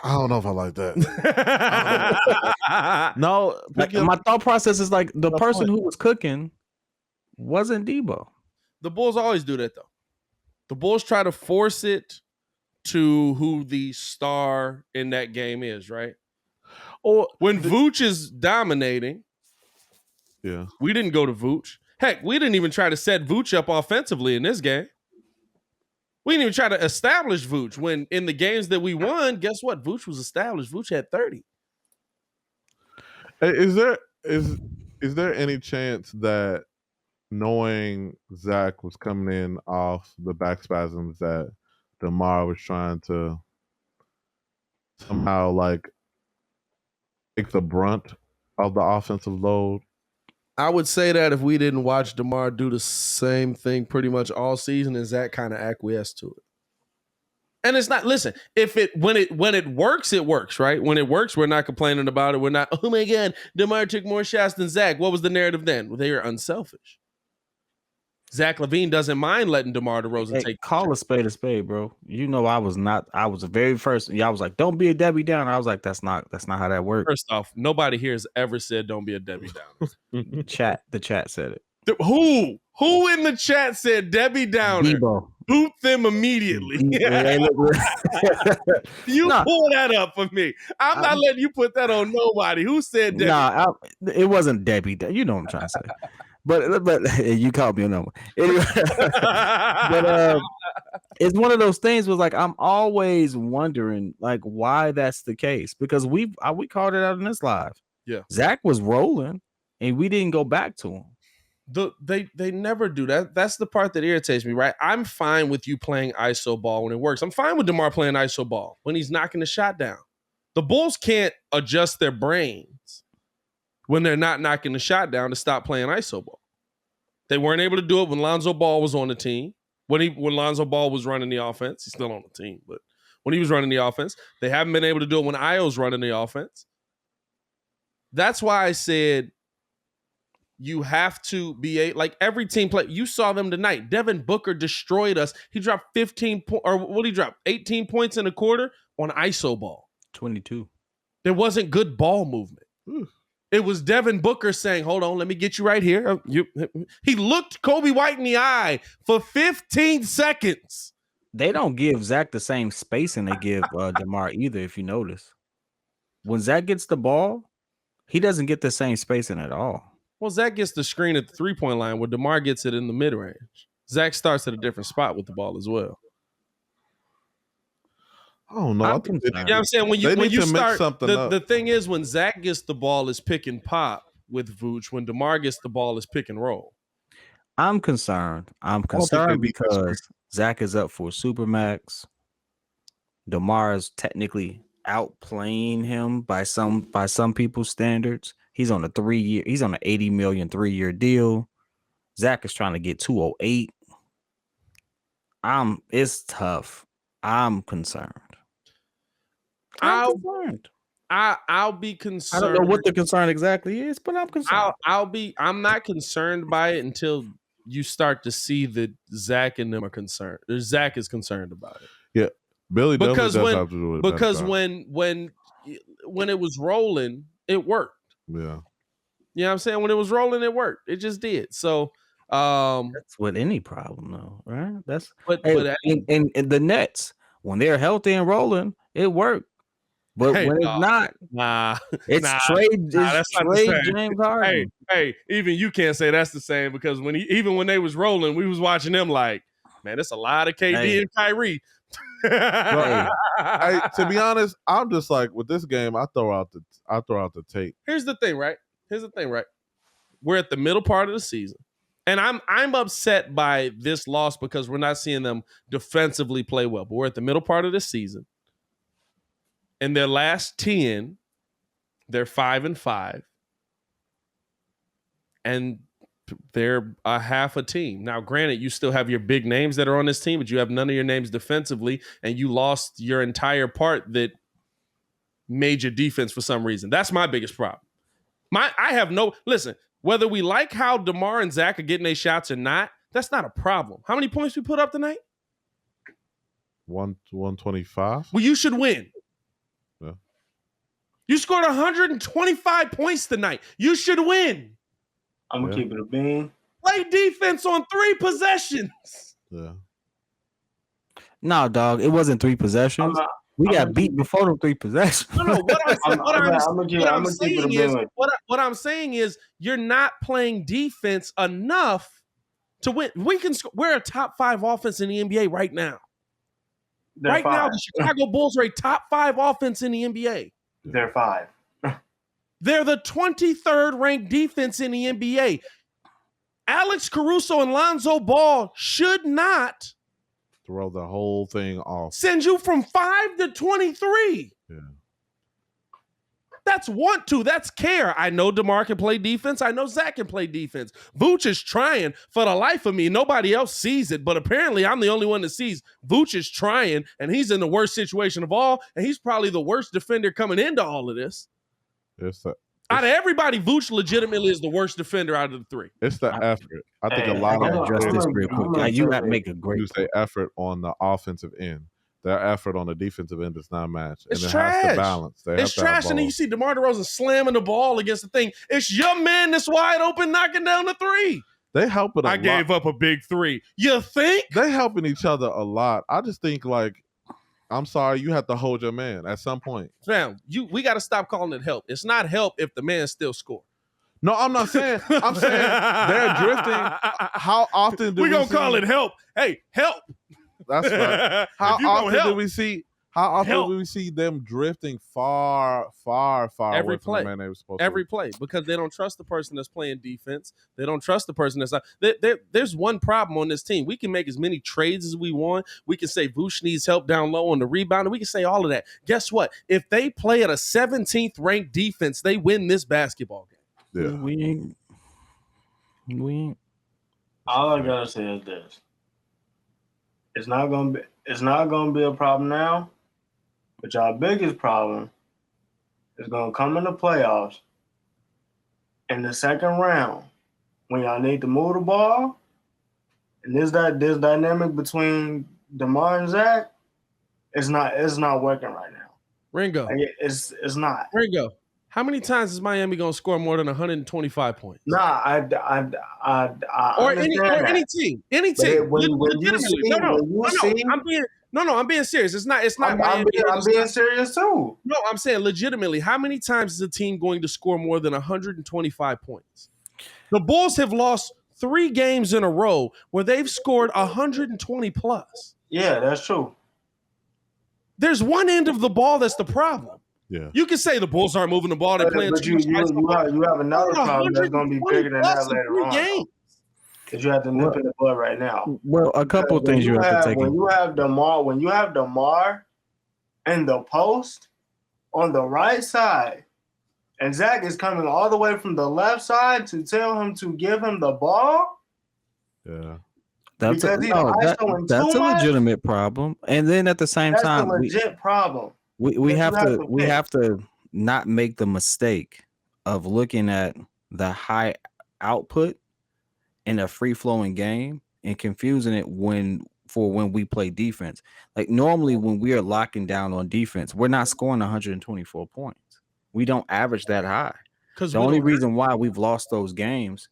I don't know if I like that. No, like, my thought process is like the person who was cooking wasn't Debo. The Bulls always do that, though. The Bulls try to force it to who the star in that game is, right? Or when Vooch is dominating, yeah, we didn't go to Vooch. Heck, we didn't even try to set Vooch up offensively in this game. We didn't even try to establish Vooch. When in the games that we won, guess what? Vooch was established. Vooch had 30. Is there any chance that, knowing Zach was coming in off the back spasms, that DeMar was trying to somehow like take the brunt of the offensive load? I would say that if we didn't watch DeMar do the same thing pretty much all season, and Zach kind of acquiesced to it. And it's not, listen, when it works, right? When it works, we're not complaining about it. We're not, oh my God, DeMar took more shots than Zach. What was the narrative then? Well, they were unselfish. Zach LaVine doesn't mind letting DeMar DeRozan take. Call a spade, bro. You know, I was the very first. Y'all was like, don't be a Debbie Downer. I was like, that's not how that works. First off, nobody here has ever said don't be a Debbie Downer. The chat said it. Who in the chat said Debbie Downer? Debo. Boot them immediately. You pull that up for me. I'm not letting you put that on nobody. Who said Debbie? Nah, it wasn't Debbie. You know what I'm trying to say. But you called me a number. Anyway, but it's one of those things was like I'm always wondering like why that's the case, because we called it out in this live. Yeah, Zach was rolling and we didn't go back to him. They never do that. That's the part that irritates me, right? I'm fine with you playing ISO ball when it works. I'm fine with DeMar playing ISO ball when he's knocking the shot down. The Bulls can't adjust their brains when they're not knocking the shot down to stop playing ISO ball. They weren't able to do it when Lonzo Ball was on the team. When Lonzo Ball was running the offense, he's still on the team, but when he was running the offense, they haven't been able to do it when Io's running the offense. That's why I said you have to be like every team play. You saw them tonight. Devin Booker destroyed us. He dropped 18 points in a quarter on ISO ball. 22. There wasn't good ball movement. It was Devin Booker saying, hold on, let me get you right here. He looked Kobe White in the eye for 15 seconds. They don't give Zach the same spacing they give DeMar either, if you notice. When Zach gets the ball, he doesn't get the same spacing at all. Well, Zach gets the screen at the three-point line where DeMar gets it in the mid-range. Zach starts at a different spot with the ball as well. I don't know. You know what I'm saying? When you start, the thing is, when Zach gets the ball, is pick and pop with Vooch. When DeMar gets the ball, is pick and roll. I'm concerned. Because Zach is up for Supermax. DeMar is technically outplaying him by some people's standards. He's on a 3-year. He's on an $80 million 3-year deal. Zach is trying to get 208. It's tough. I'm concerned. I'll be concerned. I don't know what the concern exactly is, but I'm concerned. I'm not concerned by it until you start to see that Zach and them are concerned. Or Zach is concerned about it. Yeah. Billy because does have to do it. Because when it was rolling, it worked. Yeah. You know what I'm saying? When it was rolling, it worked. It just did. So that's with any problem though, right? That's but in the Nets, when they're healthy and rolling, it worked. But when it's not, it's trade James Harden. Hey, even you can't say that's the same because even when they was rolling, we was watching them like, man, it's a lot of KD and Kyrie. To be honest, I'm just like with this game, I throw out the tape. Here's the thing, right? We're at the middle part of the season. And I'm upset by this loss because we're not seeing them defensively play well. But we're at the middle part of the season. In their last 10, they're 5-5. And they're a half a team. Now, granted, you still have your big names that are on this team, but you have none of your names defensively, and you lost your entire part that made your defense for some reason. That's my biggest problem. Listen, whether we like how DeMar and Zach are getting their shots or not, that's not a problem. How many points we put up tonight? 125. Well, you should win. Yeah. You scored 125 points tonight. You should win. I'm gonna keep it a bean. Play defense on 3 possessions. Yeah. No, dog, it wasn't 3 possessions. We got beat before them 3 possessions. No, what I'm saying is you're not playing defense enough to win. We're a top 5 offense in the NBA right now. Now, the Chicago Bulls are a top 5 offense in the NBA. They're 5. They're the 23rd ranked defense in the NBA. Alex Caruso and Lonzo Ball should not throw the whole thing off. Send you from 5 to 23. Yeah. That's want to. That's care. I know DeMar can play defense. I know Zach can play defense. Vooch is trying for the life of me. Nobody else sees it, but apparently I'm the only one that sees Vooch is trying, and he's in the worst situation of all, and he's probably the worst defender coming into all of this. Out of everybody, Vooch legitimately is the worst defender out of the 3. It's the effort. I think a lot of address this real quick. You got to make a great effort on the offensive end. Their effort on the defensive end does not match. It's and it trash. has to balance. It's trash. And then you see DeMar DeRozan slamming the ball against the thing. It's your man that's wide open knocking down the 3. They help it a lot. I gave up a big 3. You think? They helping each other a lot. I just think I'm sorry, you have to hold your man at some point. Fam, we got to stop calling it help. It's not help if the man still scores. No, I'm not saying. I'm saying they're drifting. How often do we gonna call it help? Hey, help. That's right. How often do we see? How often do we see them drifting far every away play, from the man they were supposed every to? play, because they don't trust the person that's playing defense. They don't trust the person that's not. There's one problem on this team. We can make as many trades as we want. We can say Vooch needs help down low on the rebound. We can say all of that. Guess what? If they play at a 17th ranked defense, they win this basketball game. Yeah, we ain't. All I gotta say is this: it's not gonna be a problem now. But y'all biggest problem is gonna come in the playoffs in the second round when y'all need to move the ball, and this dynamic between DeMar and Zach, it's not working right now. Ringo, it's not. Ringo, how many times is Miami gonna score more than 125 points? Nah, or any team. I'm being serious. It's not. I'm being serious too. No, I'm saying legitimately. How many times is a team going to score more than 125 points? The Bulls have lost 3 games in a row where they've scored 120 plus. Yeah, that's true. There's one end of the ball that's the problem. Yeah, you can say the Bulls aren't moving the ball. They're playing but you have another problem that's going to be bigger than that later on. Because you have to nip in the bud right now. Well, a couple of things you have to take. When you have DeMar in the post on the right side, and Zach is coming all the way from the left side to tell him to give him the ball, Yeah. That's a, Because he's no, isoing that's too a much. legitimate problem. And then at the same That's a time, legit problem. we that have you have to to we fix. have to not make the mistake of looking at the high output in a free flowing game and confusing it when we play defense. Like normally when we are locking down on defense, we're not scoring 124 points. We don't average that high. The only reason why we've lost those games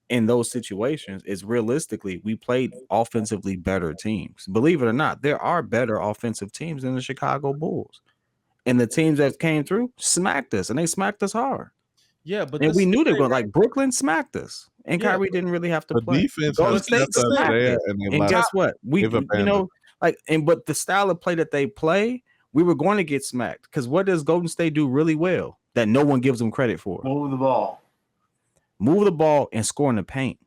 in those situations is realistically we played offensively better teams. Believe it or not, there are better offensive teams than the Chicago Bulls. And the teams that came through smacked us, and they smacked us hard. Yeah, but And this we is knew the they were thing, going like Brooklyn smacked us, and Yeah, Kyrie didn't really have to The play. defense Golden has State kept us smacked there, us. and they And let guess what? they've abandoned. But the style of play that they play, we were going to get smacked. Because what does Golden State do really well that no one gives them credit for? Move the ball. Move the ball and score in the paint.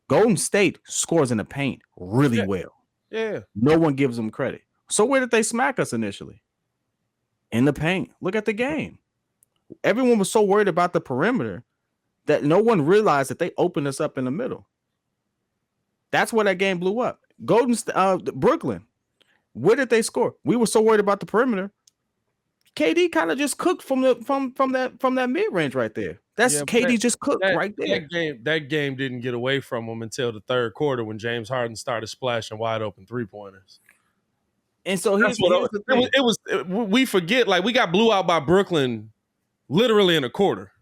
Golden State scores in the paint really well. Yeah. No one gives them credit. So where did they smack us initially? In the paint. Look at the game. Everyone was so worried about the perimeter that no one realized that they opened us up in the middle. That's where that game blew up. Brooklyn. Where did they score? We were so worried about the perimeter. KD kind of just cooked from that mid range right there. That's KD just cooked right there. That game didn't get away from him until the third quarter when James Harden started splashing wide open 3-pointers. And so here's the thing. We forget, like, we got blew out by Brooklyn literally in a quarter.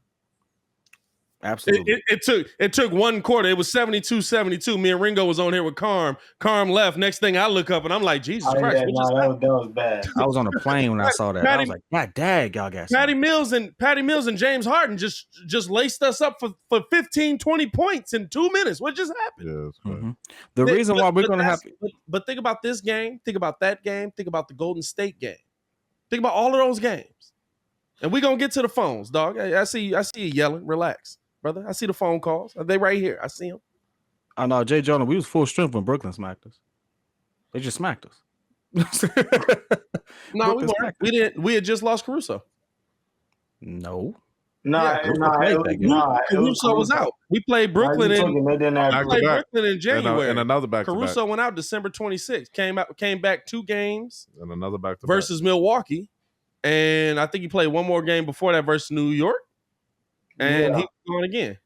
Absolutely. It took one quarter. It was 72-72. Me and Ringo was on here with Carm. Carm left. Next thing I look up and I'm like, Jesus Christ. Yeah, that was bad. I was on a plane when I saw that. I was like, God dang, y'all got Patty Mills and James Harden just laced us up for 15, 20 points in 2 minutes. What just happened? Mm-hmm. The reason why we're going to have But think about this game. Think about that game. Think about the Golden State game. Think about all of those games. And we're going to get to the phones, dog. I see you yelling. Relax, brother. I see the phone calls. They right here. I see them. Oh, no, Jay Jonah, we was full strength when Brooklyn smacked us. They just smacked us. No, we weren't. We didn't. We had just lost Caruso. No. Caruso was out. We played Brooklyn in January. And another back. Caruso went out December 26th. Came back 2 games. And another back to versus Milwaukee. And I think he played one more game before that versus New York. And he was going again.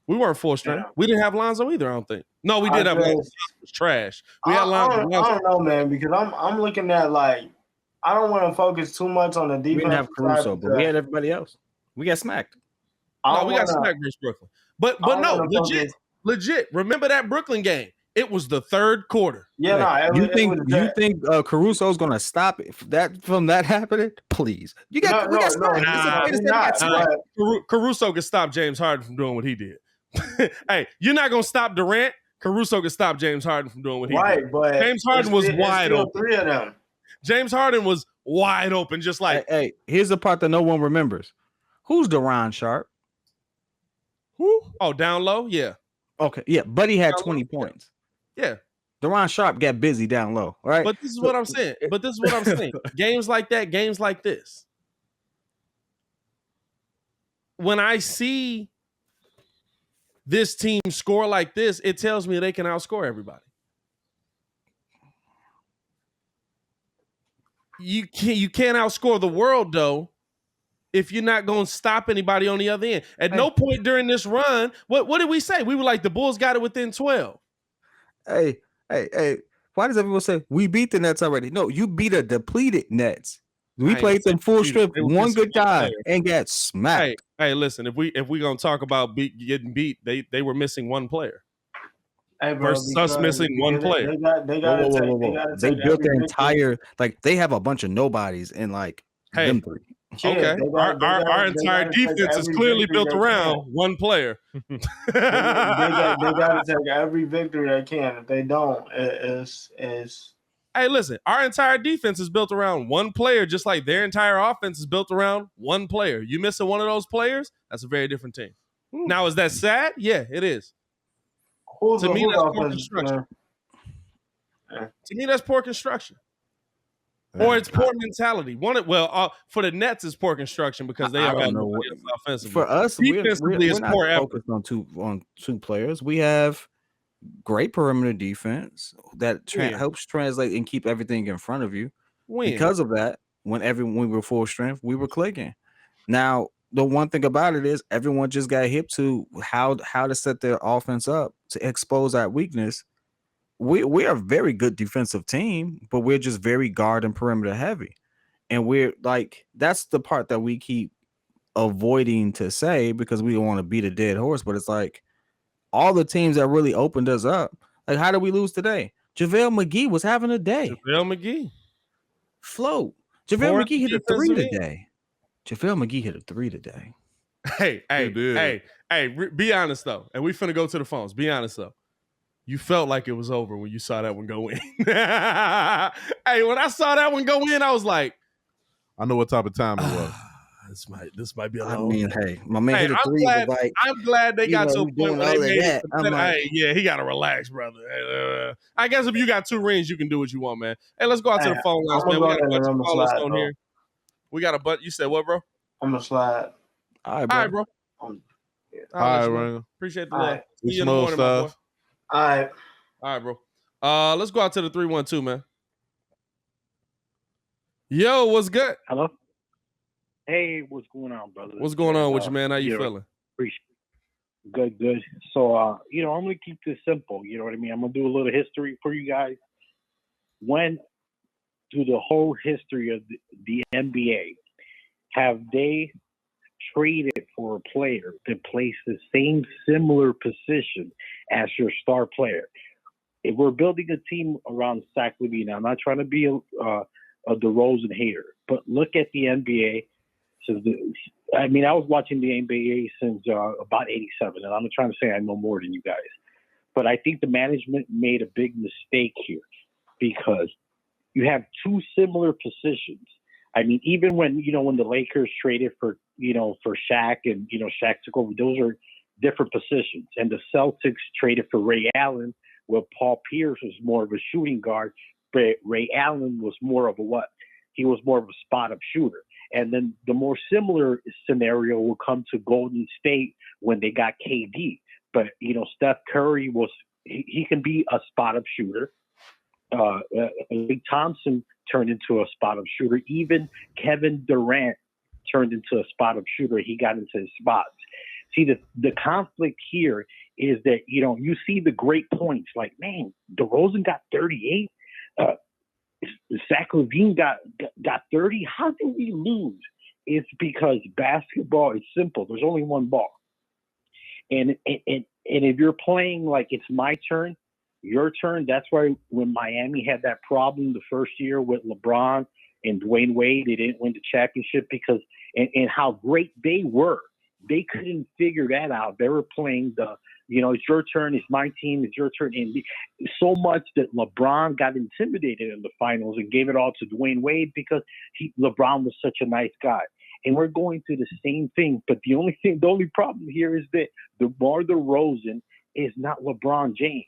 We weren't full strength. We didn't have Lonzo either, I don't think. No, we did have Lonzo. It was trash. We had Lonzo. I don't know, man, because I'm looking at, like, I don't want to focus too much on the defense. We didn't have Caruso, but we had everybody else. We got smacked. No, we got smacked versus Brooklyn. But no, legit. Remember that Brooklyn game? It was the third quarter. Yeah, you think Caruso's gonna stop it from that happening? Please, we got Caruso can stop James Harden from doing what he did. Hey, you're not gonna stop Durant. Caruso can stop James Harden from doing what he did. Right, but James Harden was wide open. 3 of them. James Harden was wide open, just like. Hey, here's the part that no one remembers. Who's Deron Sharp? Who? Oh, down low? Yeah. Okay, yeah, but he had 20 points. Yeah. Deron Sharp got busy down low, right? But this is what I'm saying. Games like that, games like this. When I see this team score like this, it tells me they can outscore everybody. You can't outscore the world, though, if you're not going to stop anybody on the other end. At no point during this run, what did we say? We were like, the Bulls got it within 12. Hey, why does everyone say we beat the Nets already? No, you beat a depleted Nets. We played them full strength, one good guy, and got smacked. Hey, listen, if we gonna talk about getting beat, they were missing one player. Hey, bro, versus us missing one player. They built their entire, like, they have a bunch of nobodies in, like, them three. Okay, our entire defense is clearly built around one player. they got to take every victory they can. If they don't, it's. Hey, listen, our entire defense is built around one player, just like their entire offense is built around one player. You missing one of those players, that's a very different team. Now, is that sad? Yeah, it is. To me, that's poor construction. To me, that's poor construction. Or it's poor mentality. For the Nets, it's poor construction because they have got nobody else offensively. For us, defensively, we're not focused on two players. We have great perimeter defense that When? helps translate and keep everything in front of you. When? Because of that, when we were full strength, we were clicking. Now, the one thing about it is everyone just got hip to how to set their offense up to expose our weakness. We are a very good defensive team, but we're just very guard and perimeter heavy. And we're like, that's the part that we keep avoiding to say because we don't want to beat a dead horse. But it's like all the teams that really opened us up. Like, how did we lose today? JaVale McGee was having a day. JaVale McGee. Float. JaVale McGee hit a 3 today. JaVale McGee hit a 3 today. Hey, be honest though. And we finna go to the phones. Be honest though. You felt like it was over when you saw that one go in. Hey, when I saw that one go in, I was like, I know what type of time it was. This might be a I long. mean, hey, my man hit a 3. I'm glad they got to a point where they made it. Like, hey, yeah, he got to relax, brother. I guess if you got 2 rings, you can do what you want, man. Hey, let's go out to the phone lines, man. We got a bunch of callers on here. We got a bunch. You said what, bro? I'm gonna slide. All right, bro. All right, Ringo. Appreciate the love. We See you in the morning, my boy. All right, bro. Let's go out to the 312, man. Yo, what's good? Hello. Hey, what's going on, brother? What's going on with you, man? How you feeling? Good. So, I'm gonna keep this simple. You know what I mean? I'm gonna do a little history for you guys. When, through the whole history of the NBA, have they traded for a player that plays the same similar position as your star player? If we're building a team around Zach LaVine, I'm not trying to be a DeRozan hater, but look at the NBA. I was watching the NBA since about 87, and I'm not trying to say I know more than you guys. But I think the management made a big mistake here because you have 2 similar positions. I mean, even when the Lakers traded for Shaq and, Shaq took over, those are different positions. And the Celtics traded for Ray Allen, where Paul Pierce was more of a shooting guard, but Ray Allen was more of a he was more of a spot-up shooter. And then the more similar scenario will come to Golden State when they got KD. But, Steph Curry he can be a spot-up shooter. Klay Thompson turned into a spot-up shooter. Even Kevin Durant turned into a spot-up shooter. He got into his spots. See, the conflict here is that, you see the great points. Like, man, DeRozan got 38. Zach LaVine got 30. How did we lose? It's because basketball is simple. There's only one ball. And if you're playing like it's my turn, your turn, that's why when Miami had that problem the first year with LeBron and Dwayne Wade, they didn't win the championship because and how great they were. They couldn't figure that out. They were playing it's your turn, it's my team, it's your turn. And so much that LeBron got intimidated in the finals and gave it all to Dwayne Wade because LeBron was such a nice guy. And we're going through the same thing. But the only problem here is that DeMar DeRozan is not LeBron James.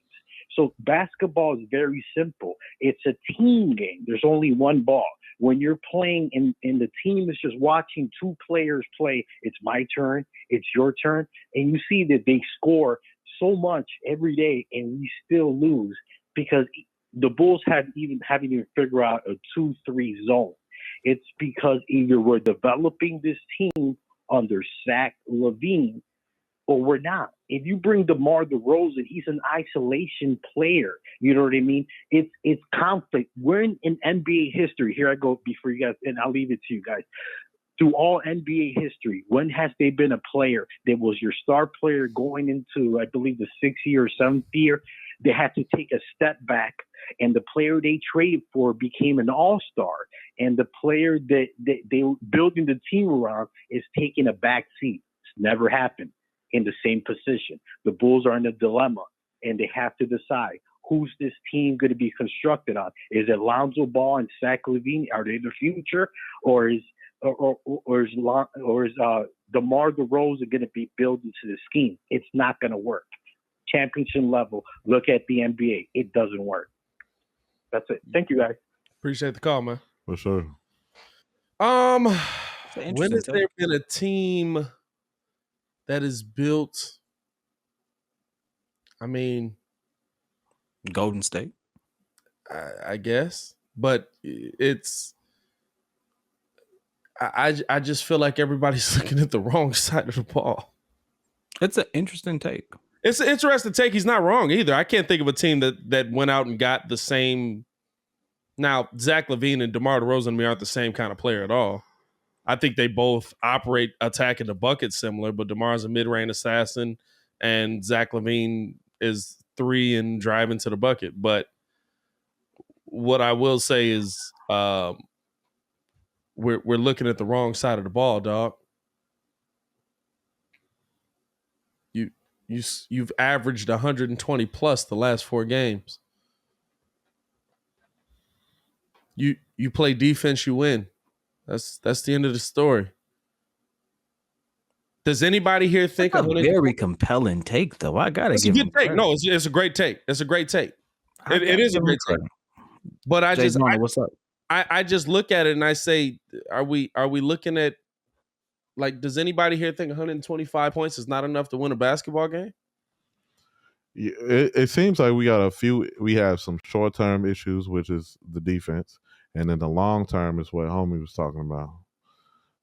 So basketball is very simple. It's a team game. There's only one ball. When you're playing and the team is just watching 2 players play, it's my turn, it's your turn, and you see that they score so much every day and we still lose because the Bulls haven't even figured out a 2-3 zone. It's because either we're developing this team under Zach LaVine or we're not. If you bring DeMar DeRozan, he's an isolation player. You know what I mean? It's conflict. We're in NBA history. Here I go before you guys, and I'll leave it to you guys. Through all NBA history, when has there been a player that was your star player going into, I believe, the 6th year or 7th year? They had to take a step back, and the player they traded for became an all-star, and the player that they were building the team around is taking a back seat. It's never happened in the same position. The Bulls are in a dilemma, and they have to decide who's this team going to be constructed on. Is it Lonzo Ball and Zach LaVine? Are they the future, or is DeMar DeRozan going to be built into the scheme? It's not going to work. Championship level. Look at the NBA. It doesn't work. That's it. Thank you, guys. Appreciate the call, man. For sure. When has there been a team that is built? I mean, Golden State. I guess, but it's. I just feel like everybody's looking at the wrong side of the ball. It's an interesting take. It's an interesting take. He's not wrong either. I can't think of a team that went out and got the same. Now, Zach LaVine and DeMar DeRozan and me aren't the same kind of player at all. I think they both operate attacking the bucket similar, but DeMar's a mid-range assassin and Zach LaVine is 3 and driving to the bucket. But what I will say is we're looking at the wrong side of the ball, dog. You've averaged 120 plus the last 4 games. You play defense, you win. That's the end of the story. Does anybody here think That's a very compelling take, though? I gotta give him take. No, it's a great take. It's a great take. It is a great take. But I just what's up? I just look at it and I say, are we looking at, like, does anybody here think 125 points is not enough to win a basketball game? Yeah, it seems like we have some short-term issues, which is the defense, and then the long-term is what homie was talking about.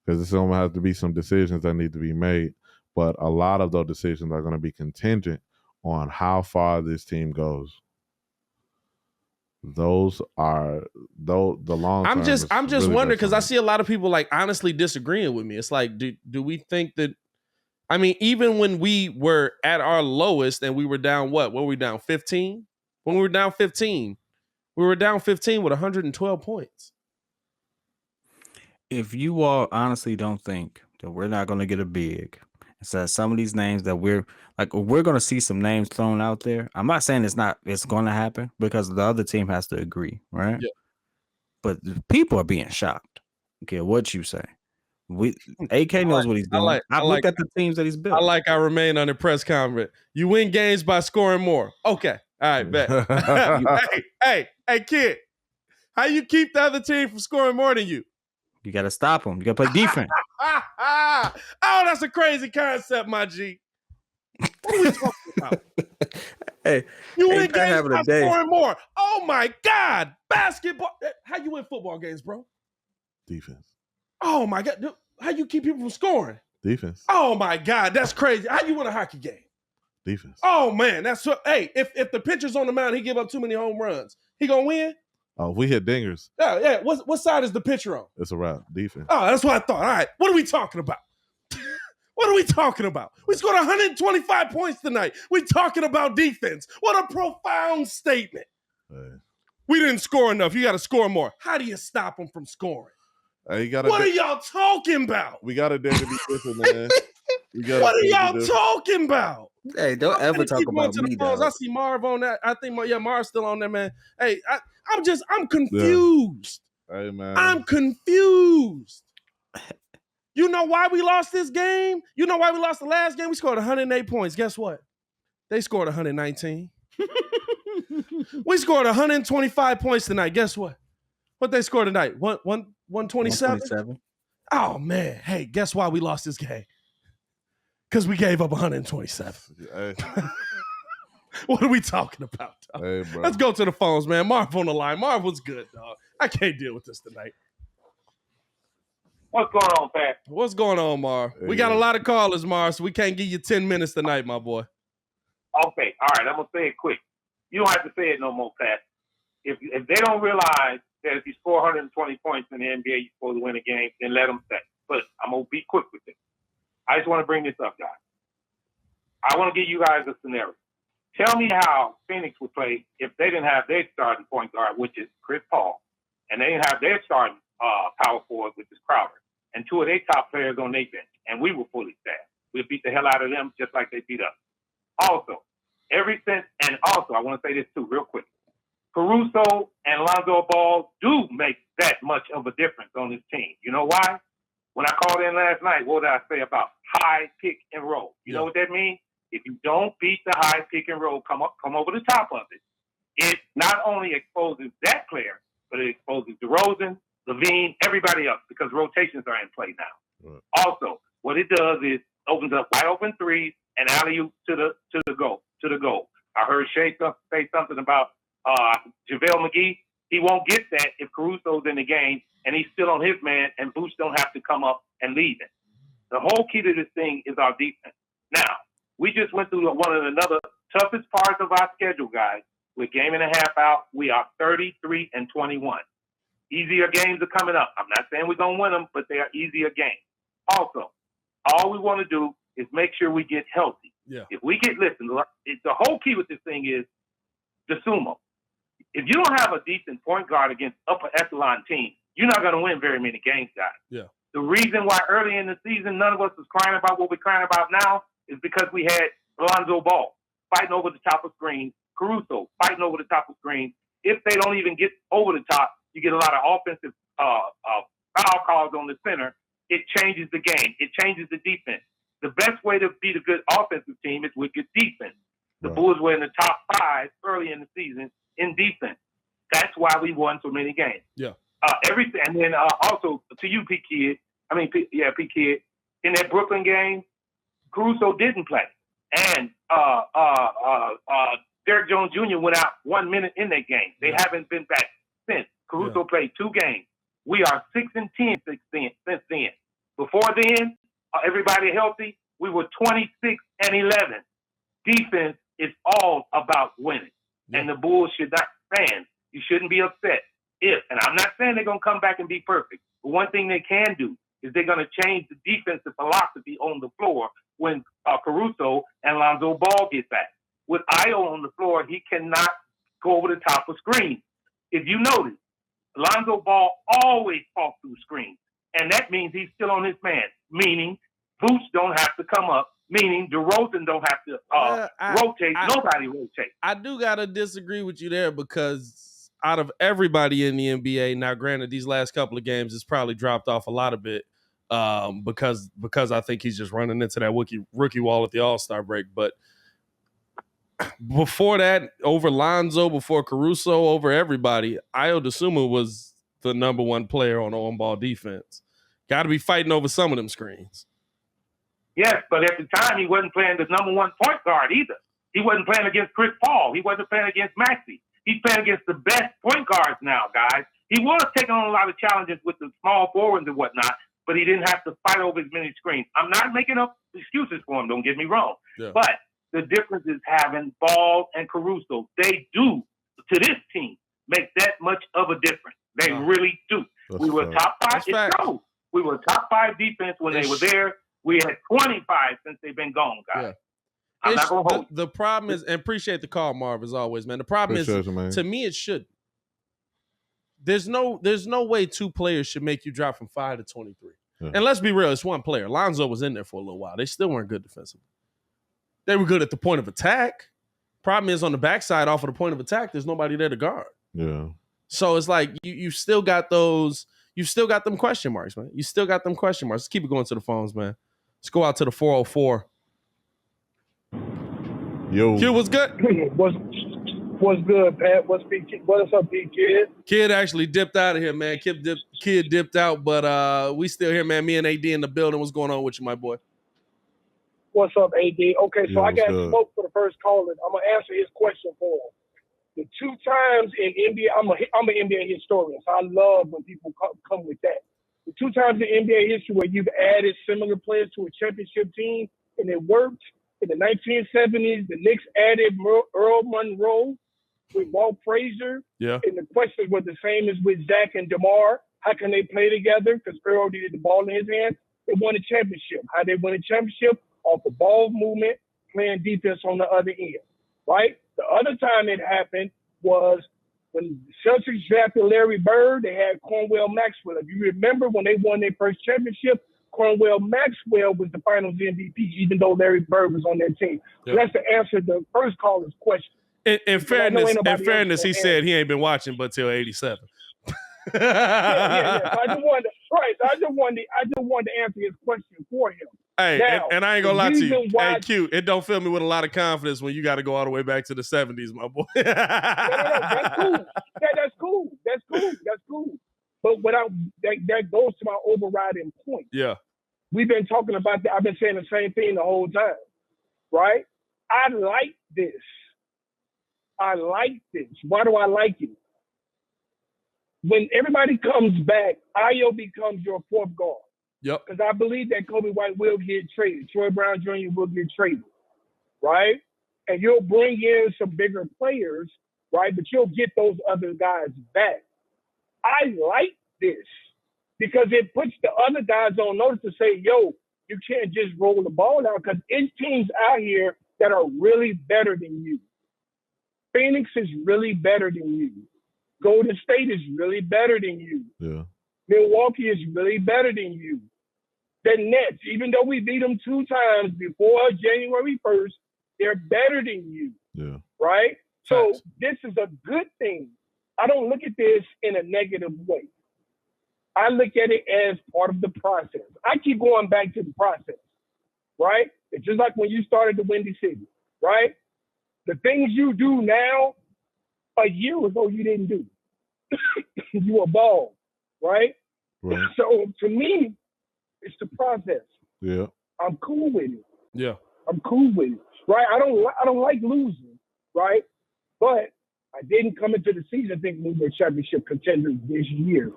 Because it's going to have to be some decisions that need to be made, but a lot of those decisions are going to be contingent on how far this team goes. Those are the long. I'm just really wondering because I see a lot of people like honestly disagreeing with me. It's like, do we think that? I mean, even when we were at our lowest and we were down, what were we down 15? When we were down 15, we were down 15 with 112 points. If you all honestly don't think that we're not going to get a big, so some of these names that we're going to see some names thrown out there. I'm not saying it's going to happen because the other team has to agree, right? Yeah. But people are being shocked. Okay, what you say? AK knows what he's doing. I've looked at the teams that he's built. I remain on the press conference. You win games by scoring more. Okay. All right, bet. hey, kid. How you keep the other team from scoring more than you? You got to stop them. You got to play defense. Oh, that's a crazy concept, my G. What are we talking about? Hey, you win games by scoring more. Oh, my God. Basketball. How you win football games, bro? Defense. Oh, my God. How you keep people from scoring? Defense. Oh, my God. That's crazy. How you win a hockey game? Defense. Oh, man. That's what. Hey, if the pitcher's on the mound, he give up too many home runs, he going to win? Oh, we hit dingers. Yeah. What side is the pitcher on? It's a wrap. Defense. Oh, that's what I thought. All right. What are we talking about? What are we talking about? We scored 125 points tonight. We're talking about defense. What a profound statement. Hey. We didn't score enough. You got to score more. How do you stop them from scoring? What are y'all talking about? We got to dare to be different, man. What are y'all talking about? Hey, don't ever talk about me, though. I see Marv on that. I think, Marv's still on there, man. Hey, I'm confused. Yeah. Hey, man. I'm confused. You know why we lost this game? You know why we lost the last game? We scored 108 points. Guess what? They scored 119. We scored 125 points tonight. Guess what? What they scored tonight? 127? Oh, man. Hey, guess why we lost this game? Because we gave up 127. Hey. What are we talking about, dog? Hey, bro. Let's go to the phones, man. Marv on the line. Marv was good, dog. I can't deal with this tonight. What's going on, Pat? What's going on, Marv? We got a lot of callers, Marv, so we can't give you 10 minutes tonight, my boy. Okay, all right. I'm gonna say it quick. You don't have to say it no more, Pat. If they don't realize that if you score 120 points in the NBA, you're supposed to win a game, then let them say. But I'm gonna be quick with it. I just want to bring this up, guys. I want to give you guys a scenario. Tell me how Phoenix would play if they didn't have their starting point guard, which is Chris Paul, and they didn't have their starting power forward, which is Crowder, and 2 of their top players on their bench, and we were fully staffed. We beat the hell out of them just like they beat us. Also, I want to say this too, real quick. Caruso and Lonzo Ball do make that much of a difference on this team. You know why? When I called in last night, what did I say about high pick and roll? You know what that means? If you don't beat the high pick and roll, come over the top of it. It not only exposes that player, but it exposes DeRozan, LaVine, everybody else, because rotations are in play now. Right. Also, what it does is opens up wide open threes and alley-oop to the goal. I heard Shay say something about JaVale McGee. He won't get that if Caruso's in the game and he's still on his man and Boots don't have to come up and lead it. The whole key to this thing is our defense. Now, we just went through one of another toughest parts of our schedule, guys. With game and a half out, we are 33-21. Easier games are coming up. I'm not saying we're going to win them, but they are easier games. Also, all we want to do is make sure we get healthy. Yeah. If we get, listen, the whole key with this thing is the sumo. If you don't have a decent point guard against upper echelon teams, you're not going to win very many games, guys. Yeah. The reason why early in the season none of us was crying about what we're crying about now is because we had Alonzo Ball fighting over the top of screens, Caruso fighting over the top of screens. If they don't even get over the top, you get a lot of offensive foul calls on the center. It changes the game. It changes the defense. The best way to beat a good offensive team is with good defense. The Bulls were in the top 5 early in the season in defense. That's why we won so many games. Yeah. Everything, and then also to you, P Kid. P Kid. In that Brooklyn game, Caruso didn't play, and Derrick Jones Jr. went out 1 minute in that game. They haven't been back since. Caruso played 2 games. We are 6-10 since then. Before then, everybody healthy. We were 26-11. Defense is all about winning, and the Bulls should not. Fans, you shouldn't be upset. And I'm not saying they're going to come back and be perfect, but one thing they can do is they're going to change the defensive philosophy on the floor when Caruso and Lonzo Ball get back. With Io on the floor, he cannot go over the top of screens. If you notice, Lonzo Ball always falls through screens, and that means he's still on his man, meaning Boots don't have to come up, meaning DeRozan don't have to rotate. Nobody rotates. I do got to disagree with you there because out of everybody in the NBA, now granted, these last couple of games, it's probably dropped off a lot of bit because I think he's just running into that rookie wall at the All-Star break. But before that, over Lonzo, before Caruso, over everybody, Ayo Dosunmu was the number 1 player on on-ball defense. Got to be fighting over some of them screens. Yes, but at the time, he wasn't playing the number 1 point guard either. He wasn't playing against Chris Paul. He wasn't playing against Maxey. He's playing against the best point guards now, guys. He was taking on a lot of challenges with the small forwards and whatnot, but he didn't have to fight over as many screens. I'm not making up excuses for him, don't get me wrong. Yeah. But the difference is having Ball and Caruso. They do, to this team, make that much of a difference. They really do. We were top 5. It's true. We were top 5 defense when they were there. We had 25 since they've been gone, guys. Yeah. I'm not gonna hold the problem is, and appreciate the call, Marv, as always, man. The problem is, to me, it should. There's no way 2 players should make you drop from 5 to 23. Yeah. And let's be real, it's 1 player. Lonzo was in there for a little while. They still weren't good defensively. They were good at the point of attack. Problem is, on the backside, off of the point of attack, there's nobody there to guard. Yeah. So it's like you still got those. You still got them question marks, man. You still got them question marks. Let's keep it going to the phones, man. Let's go out to the 404. Yo. Q, what's good? What's good, Pat? What's up, big kid? Kid actually dipped out of here, man. Kid dipped out, but we still here, man. Me and AD in the building. What's going on with you, my boy? What's up, AD? Okay, so I got smoke for the first caller. I'm gonna answer his question for him. The 2 times in NBA, I'm an NBA historian, so I love when people come with that. The 2 times in NBA history where you've added similar players to a championship team and it worked. In the 1970s, the Knicks added Earl Monroe with Walt Frazier. Yeah. And the question was the same as with Zach and DeMar. How can they play together? Because Earl needed the ball in his hand. They won a championship. How they win a championship? Off the ball movement, playing defense on the other end, right? The other time it happened was when the Celtics drafted Larry Bird, they had Cornwell Maxwell. If you remember when they won their first championship, Cornwell Maxwell was the finals MVP, even though Larry Bird was on their team. Yep. So that's the answer to the first caller's question. In fairness, he said he ain't been watching but till 87. yeah. So I just wanted to answer his question for him. Hey, now, and I ain't gonna lie to you. Hey, Q, it don't fill me with a lot of confidence when you got to go all the way back to the 70s, my boy. No, that's cool. That's cool. But that goes to my overriding point. Yeah. We've been talking about that. I've been saying the same thing the whole time, right? I like this. I like this. Why do I like it? When everybody comes back, Ayo becomes your fourth guard. Yep. Because I believe that Kobe White will get traded. Troy Brown Jr. will get traded, right? And you'll bring in some bigger players, right? But you'll get those other guys back. I like this because it puts the other guys on notice to say, yo, you can't just roll the ball out because it's teams out here that are really better than you. Phoenix is really better than you. Golden State is really better than you. Yeah. Milwaukee is really better than you. The Nets, even though we beat them 2 times before January 1st, they're better than you. Yeah. Right? So this is a good thing. I don't look at this in a negative way. I look at it as part of the process. I keep going back to the process, right? It's just like when you started the Windy City, right? The things you do now, a year ago you didn't do. You evolved, right? Right. So to me, it's the process. Yeah. I'm cool with it. Yeah. I'm cool with it, right? I don't like losing, right? But I didn't come into the season thinking we were championship contenders this year.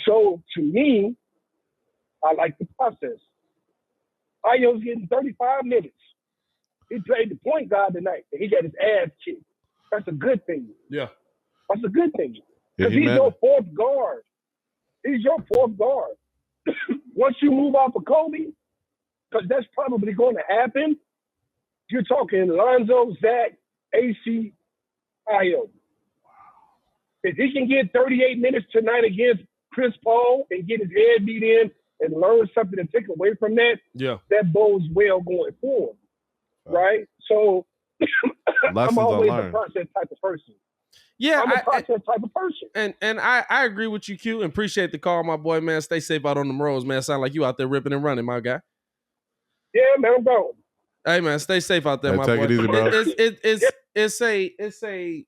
So to me, I like the process. Ayo's getting 35 minutes. He played the point guard tonight, and he got his ass kicked. That's a good thing. Yeah. That's a good thing. Yeah, Because he's your fourth guard. He's your fourth guard. Once you move off of Kobe, because that's probably going to happen, you're talking Lonzo, Zach, AC, Ayo. If he can get 38 minutes tonight against Chris Paul and get his head beat in and learn something to take away from that, that bodes well going forward, right? So I'm always a process type of person. Yeah, I'm a process type of person. And I agree with you, Q. And appreciate the call, my boy, man. Stay safe out on them roads, man. Sound like you out there ripping and running, my guy. Yeah, man, I'm going. Hey, man, stay safe out there, Hey, my take boy. it easy, bro. It's a.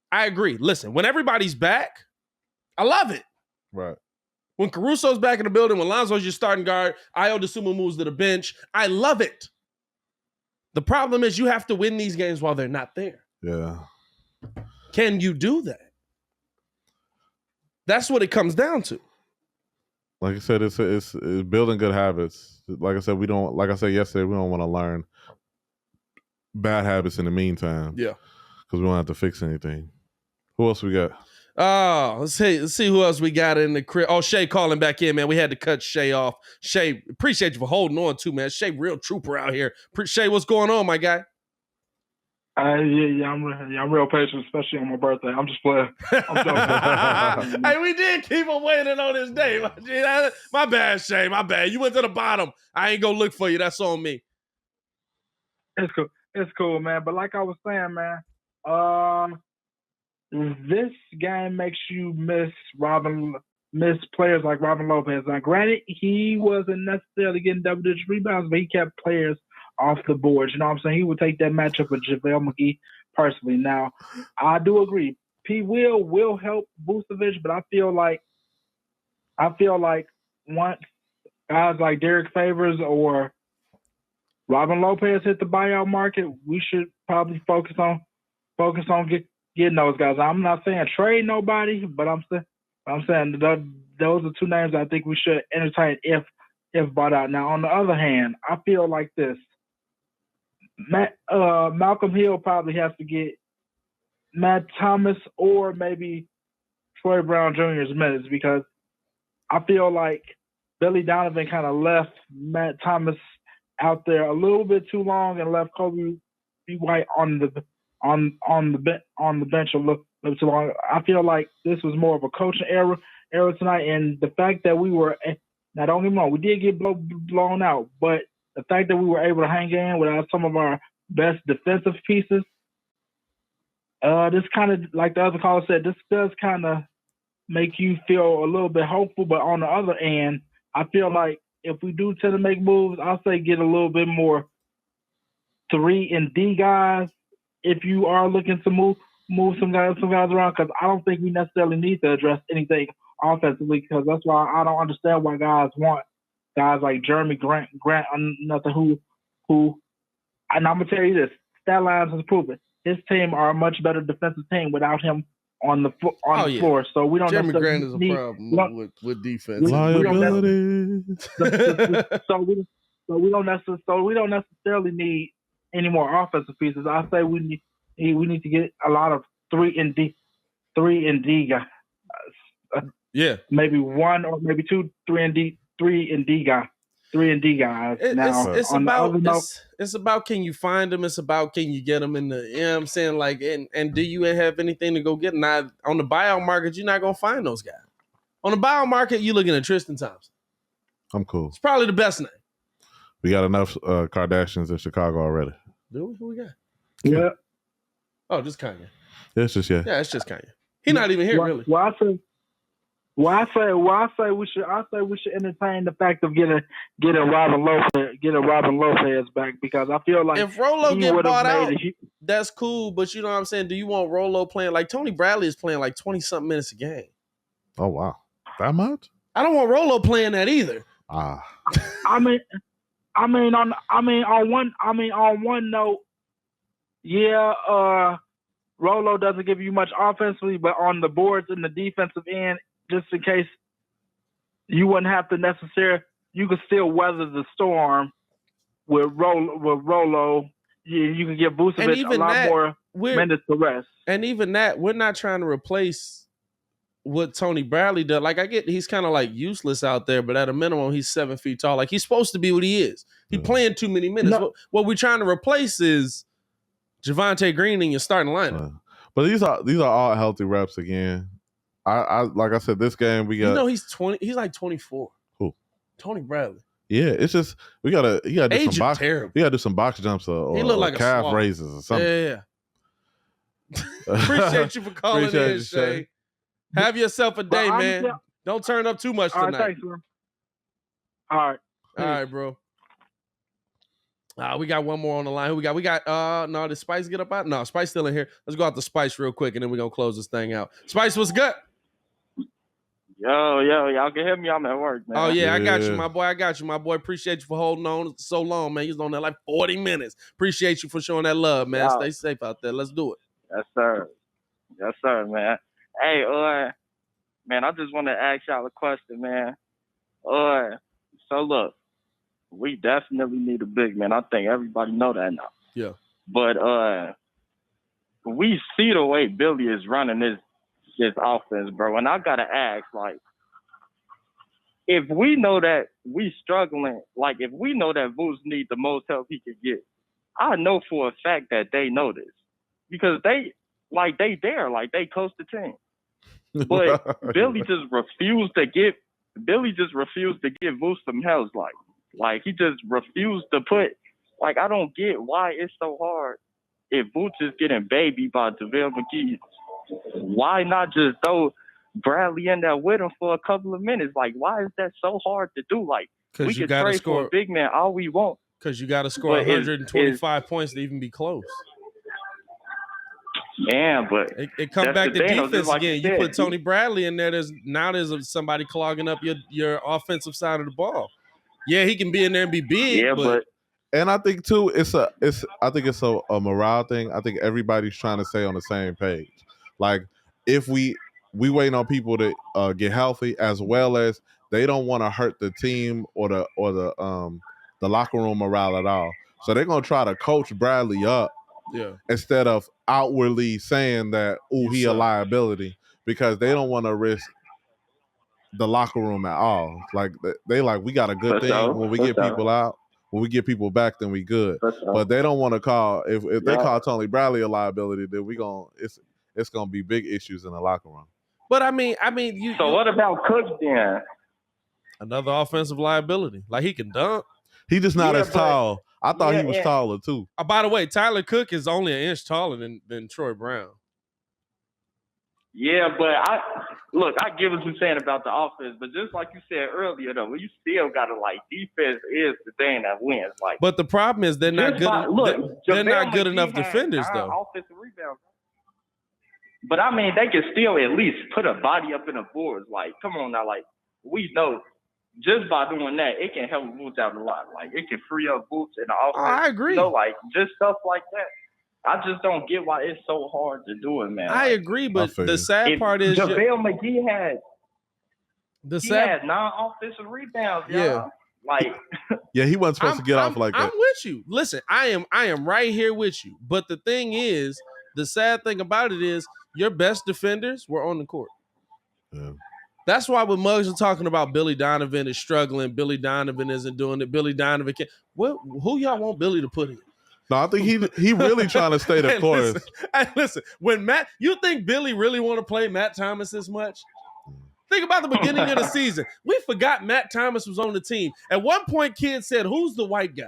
I agree. Listen, when everybody's back, I love it. Right. When Caruso's back in the building, when Lonzo's your starting guard, Ayo Dosunmu moves to the bench. I love it. The problem is you have to win these games while they're not there. Yeah. Can you do that? That's what it comes down to. Like I said, it's building good habits. Like I said, like I said yesterday, we don't want to learn bad habits in the meantime. Yeah. Because we don't have to fix anything. Who else we got? Oh, let's see who else we got in the crib. Oh, Shay calling back in, man. We had to cut Shay off. Shay, appreciate you for holding on too, man. Shay, real trooper out here. Shay, what's going on, my guy? I'm real patient, especially on my birthday. I'm just playing. Hey, we did keep him waiting on his day. My bad, Shay. My bad. You went to the bottom. I ain't gonna look for you. That's on me. It's cool. It's cool, man. But like I was saying, man, this game makes you miss players like Robin Lopez. Now, granted, he wasn't necessarily getting double-digit rebounds, but he kept players off the board. You know what I'm saying? He would take that matchup with JaVale McGee personally. Now, I do agree. P. will help Vucevic, but I feel like once guys like Derek Favors or Robin Lopez hit the buyout market, we should probably focus on getting those guys. I'm not saying trade nobody, but I'm saying those are 2 names I think we should entertain if bought out. Now, on the other hand, I feel like this. Malcolm Hill probably has to get Matt Thomas or maybe Troy Brown Jr.'s minutes because I feel like Billy Donovan kind of left Matt Thomas out there a little bit too long and left Kobe White on the bench a little too long. I feel like this was more of a coaching error tonight, and the fact that we were now don't get me wrong, we did get blown out, but the fact that we were able to hang in without some of our best defensive pieces, this kind of, like the other caller said, this does kind of make you feel a little bit hopeful. But on the other end, I feel like if we do tend to make moves, I'll say get a little bit more 3 and D guys if you are looking to move some guys around, because I don't think we necessarily need to address anything offensively, because that's why I don't understand why guys want guys like Jeremy Grant, nothing who, and I'm gonna tell you this, stat lines has proven his team are a much better defensive team without him on the Yeah. floor. So we don't Jeremy necessarily Grant is a need, problem with defense. we don't Liability. so we don't necessarily need any more offensive pieces. I say we need to get a lot of 3 and D guys. Yeah, maybe 1 or maybe 2 3 and D guys. It's about can you find them? It's about can you get them in the, you know what I'm saying? Like, and do you have anything to go get them? Now, on the buyout market, you're not going to find those guys. On the buyout market, you're looking at Tristan Thompson. I'm cool. It's probably the best name. We got enough Kardashians in Chicago already. Do we? Who we got? Yeah. Oh, just Kanye. It's just Yeah, it's just Kanye. He's not even here, really. I say we should entertain the fact of getting Robin Lopez back, because I feel like if Rolo he get would've bought out, made that's cool. But you know what I'm saying? Do you want Rolo playing like Tony Bradley is playing like 20-something minutes a game? Oh wow, that much? I don't want Rolo playing that either. Ah, on one note, yeah, Rolo doesn't give you much offensively, but on the boards in the defensive end, just in case you wouldn't have to necessarily, you could still weather the storm with Rolo. You can give Vucevic a lot more minutes to rest. And even that, we're not trying to replace what Tony Bradley does. Like, I get he's kind of like useless out there, but at a minimum, he's 7 feet tall. Like, he's supposed to be what he is. He's playing too many minutes. No. What we're trying to replace is Javonte Green in your starting lineup. but these are all healthy reps again. I like I said, this game we got. You know, he's 20. He's like 24. Who? Tony Bradley. Yeah, it's just you gotta do Age some box. terrible. You gotta do some box jumps or He look like a calf swab. raises or something. Yeah. Appreciate you for calling Appreciate in, you, Shay. Have yourself a day, Well, man. Don't turn up too much All tonight. right, thanks, man. All right. All right, bro. We got one more on the line. Who we got? We got no, did Spice get up out? No, Spice still in here. Let's go out to Spice real quick and then we're gonna close this thing out. Spice, what's good? Yo, y'all can hear me. I'm at work, man. Oh, yeah, I got you, my boy. Appreciate you for holding on so long, man. You was on there like 40 minutes. Appreciate you for showing that love, man. Yo. Stay safe out there. Let's do it. Yes, sir. Yes, sir, man. Hey, man, I just want to ask y'all a question, man. So look, we definitely need a big man. I think everybody know that now. Yeah. But we see the way Billy is running this offense, bro. And I gotta ask, like, if we know that we struggling, like if we know that Vooch needs the most help he can get, I know for a fact that they know this. Because they there, like they coach the team. But Billy just refused to give Vooch some help. Like he just refused to put, like, I don't get why it's so hard. If Vooch is getting babied by JaVale McGee, why not just throw Bradley in there with him for a couple of minutes? Like, why is that so hard to do? Like, we you can gotta trade for a big man all we want. Because you got to score But 125 points to even be close. Yeah, but it comes back to thing, defense like again. You put Tony Bradley in there. There's somebody clogging up your offensive side of the ball. Yeah, he can be in there and be big. Yeah, but and I think too, it's a morale thing. I think everybody's trying to stay on the same page. Like, if we waiting on people to get healthy, as well as they don't want to hurt the team or the locker room morale at all. So they're gonna try to coach Bradley up, instead of outwardly saying that he a liability, because they don't want to risk the locker room at all. Like they we got a good thing when we get people out. When we get people back, then we good. But they don't want to call if they call Tony Bradley a liability, then it's gonna be big issues in the locker room. But I mean, So what about Cook then? Another offensive liability. Like, he can dunk. He just not as tall. I thought he was taller too. By the way, Tyler Cook is only an inch taller than Troy Brown. Yeah, but I get what you're saying about the offense, but just like you said earlier, though, you still gotta, like, defense is the thing that wins. Like, but the problem is they're not good. They're not good enough defenders, though. Offensive rebounds. But I mean, they can still at least put a body up in the boards. Like, come on now, like, we know just by doing that, it can help Vooch out a lot. Like, it can free up Vooch in the offense. I agree. You know, like, just stuff like that. I just don't get why it's so hard to do it, man. I agree, but the sad part is JaVale McGee had he had 9 offensive rebounds, Yeah. y'all. Like, yeah, he wasn't supposed to get off like that. I'm with you. Listen, I am right here with you. But the thing is, the sad thing about it is your best defenders were on the court. Yeah. That's why when Muggs are talking about Billy Donovan is struggling, Billy Donovan isn't doing it, Billy Donovan can't. Who y'all want Billy to put in? No, I think he really trying to stay the Hey, course. listen, when you think Billy really want to play Matt Thomas this much? Think about the beginning of the season. We forgot Matt Thomas was on the team. At one point, kids said, "Who's the white guy?"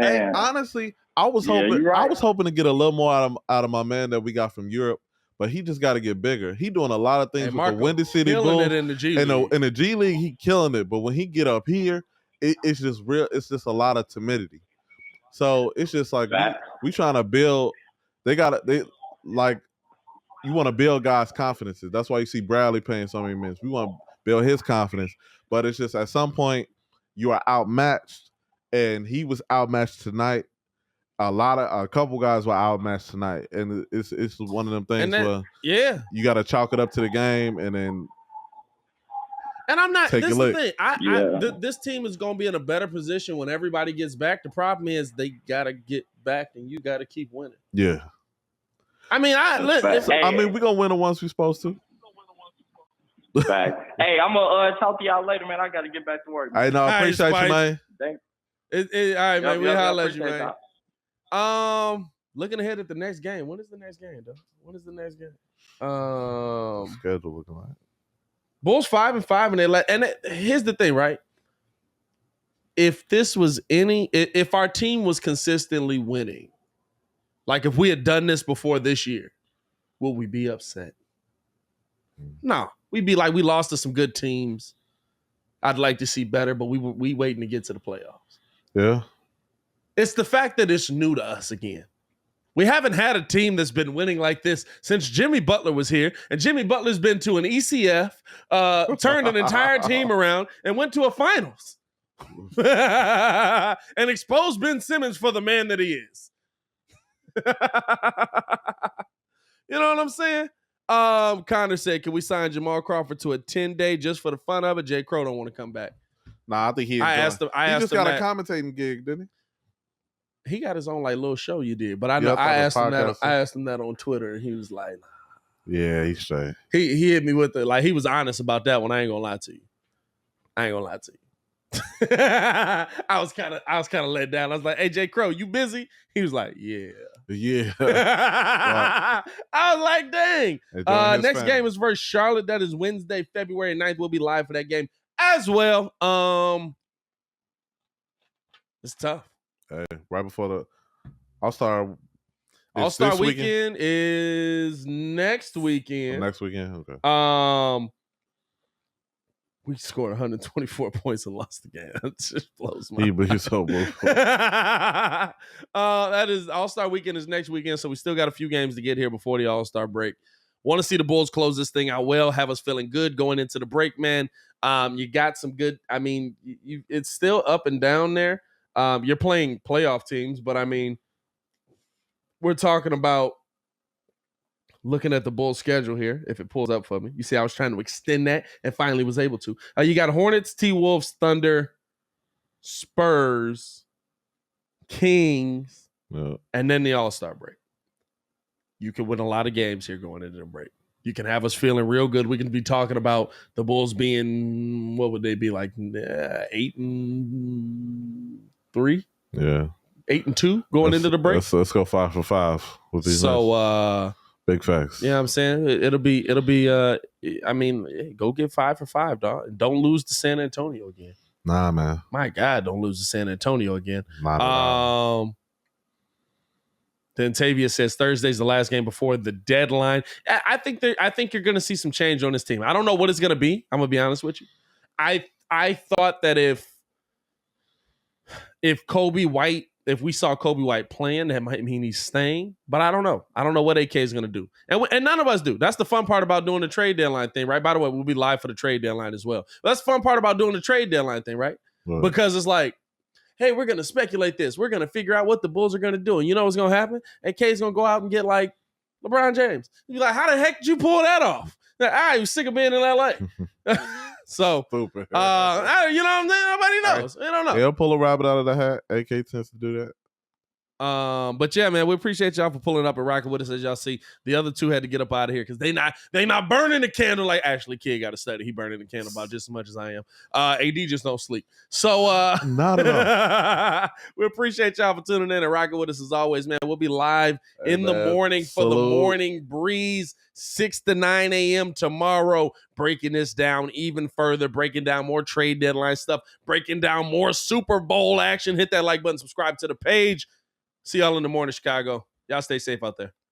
Hey, honestly, I was hoping to get a little more out of my man that we got from Europe, but he just got to get bigger. He doing a lot of things with Marco the Windy City killing Bulls it in the G League. In the G League, he killing it. But when he get up here, it's just real. It's just a lot of timidity. So it's just like we trying to build. They you want to build guys' confidences. That's why you see Bradley playing so many minutes. We want to build his confidence, but it's just at some point you are outmatched, and he was outmatched tonight. A couple guys were outmatched tonight, and it's one of them things where you got to chalk it up to the game, and then. And I'm not. Take This is your the lick. thing. This team is going to be in a better position when everybody gets back. The problem is they got to get back, and you got to keep winning. Yeah. I mean, we're gonna win the ones we're supposed to. Hey, I'm gonna talk to y'all later, man. I gotta get back to work. I know. Appreciate you, man. Thanks. All right, man. We holla at you, appreciate man. Looking ahead at the next game. When is the next game, though? When is the next game? Schedule looking like. Bulls 5-5, and here's the thing, right? If our team was consistently winning, like if we had done this before this year, would we be upset? No, we'd be like, we lost to some good teams. I'd like to see better, but we waiting to get to the playoffs. Yeah. It's the fact that it's new to us again. We haven't had a team that's been winning like this since Jimmy Butler was here, and Jimmy Butler's been to an ECF, turned an entire team around, and went to a finals. And exposed Ben Simmons for the man that he is. You know what I'm saying? Connor said, can we sign Jamal Crawford to a 10-day just for the fun of it? J. Crow don't want to come back. Nah, I think he just got a commentating gig, didn't he? He got his own like little show you did. But I Yeah, know I I thought asked him that on Twitter, and he was like, nah. Yeah, he's straight. He hit me with it. Like, he was honest about that one. I ain't gonna lie to you. I was kind of let down. I was like, "Hey, J. Crow, you busy?" He was like, "Yeah." Right. I was like, "Dang." Next family. game is versus Charlotte. That is Wednesday, February 9th. We'll be live for that game as well. It's tough. Hey, right before the All-Star. All-Star weekend is next weekend. Next weekend, okay. We scored 124 points and lost the game. It just blows my mind. He's so that is All-Star weekend is next weekend, so we still got a few games to get here before the All-Star break. Want to see the Bulls close this thing out well, have us feeling good going into the break, man. You got some good, I mean, it's still up and down there. You're playing playoff teams, but I mean, we're talking about looking at the Bulls schedule here, if it pulls up for me. You see, I was trying to extend that and finally was able to. You got Hornets, T-Wolves, Thunder, Spurs, Kings, and then the All-Star break. You can win a lot of games here going into the break. You can have us feeling real good. We can be talking about the Bulls being, what would they be like, 8-3? Yeah. 8-2 going into the break. Let's go 5 for 5 with these. Big facts. Yeah, I'm saying it'll be. I mean, go get 5 for 5, dog. And don't lose to San Antonio again. Nah, man. My God, don't lose to San Antonio again. Then Tavia says Thursday's the last game before the deadline. I think you're going to see some change on this team. I don't know what it's going to be. I'm going to be honest with you. I thought that if we saw Kobe White playing, that might mean he's staying. But I don't know. I don't know what AK is going to do. And none of us do. That's the fun part about doing the trade deadline thing, right? By the way, we'll be live for the trade deadline as well. That's the fun part about doing the trade deadline thing, right? Because it's like, hey, we're going to speculate this. We're going to figure out what the Bulls are going to do. And you know what's going to happen? AK's going to go out and get like LeBron James. You're like, how the heck did you pull that off? I was sick of being in LA. So, Stupid. you know what I'm saying? Nobody knows. They don't know. They'll pull a rabbit out of the hat. AK tends to do that. But yeah, man, we appreciate y'all for pulling up and rocking with us. As y'all see, the other two had to get up out of here because they not burning the candle like Ashley Kidd got to study. He burning the candle about just as much as I am. AD just don't sleep. So not at all. We appreciate y'all for tuning in and rocking with us as always, man. We'll be live in the morning for the morning breeze, 6 to 9 a.m. tomorrow, breaking this down even further, breaking down more trade deadline stuff, breaking down more Super Bowl action. Hit that like button, subscribe to the page. See y'all in the morning, Chicago. Y'all stay safe out there.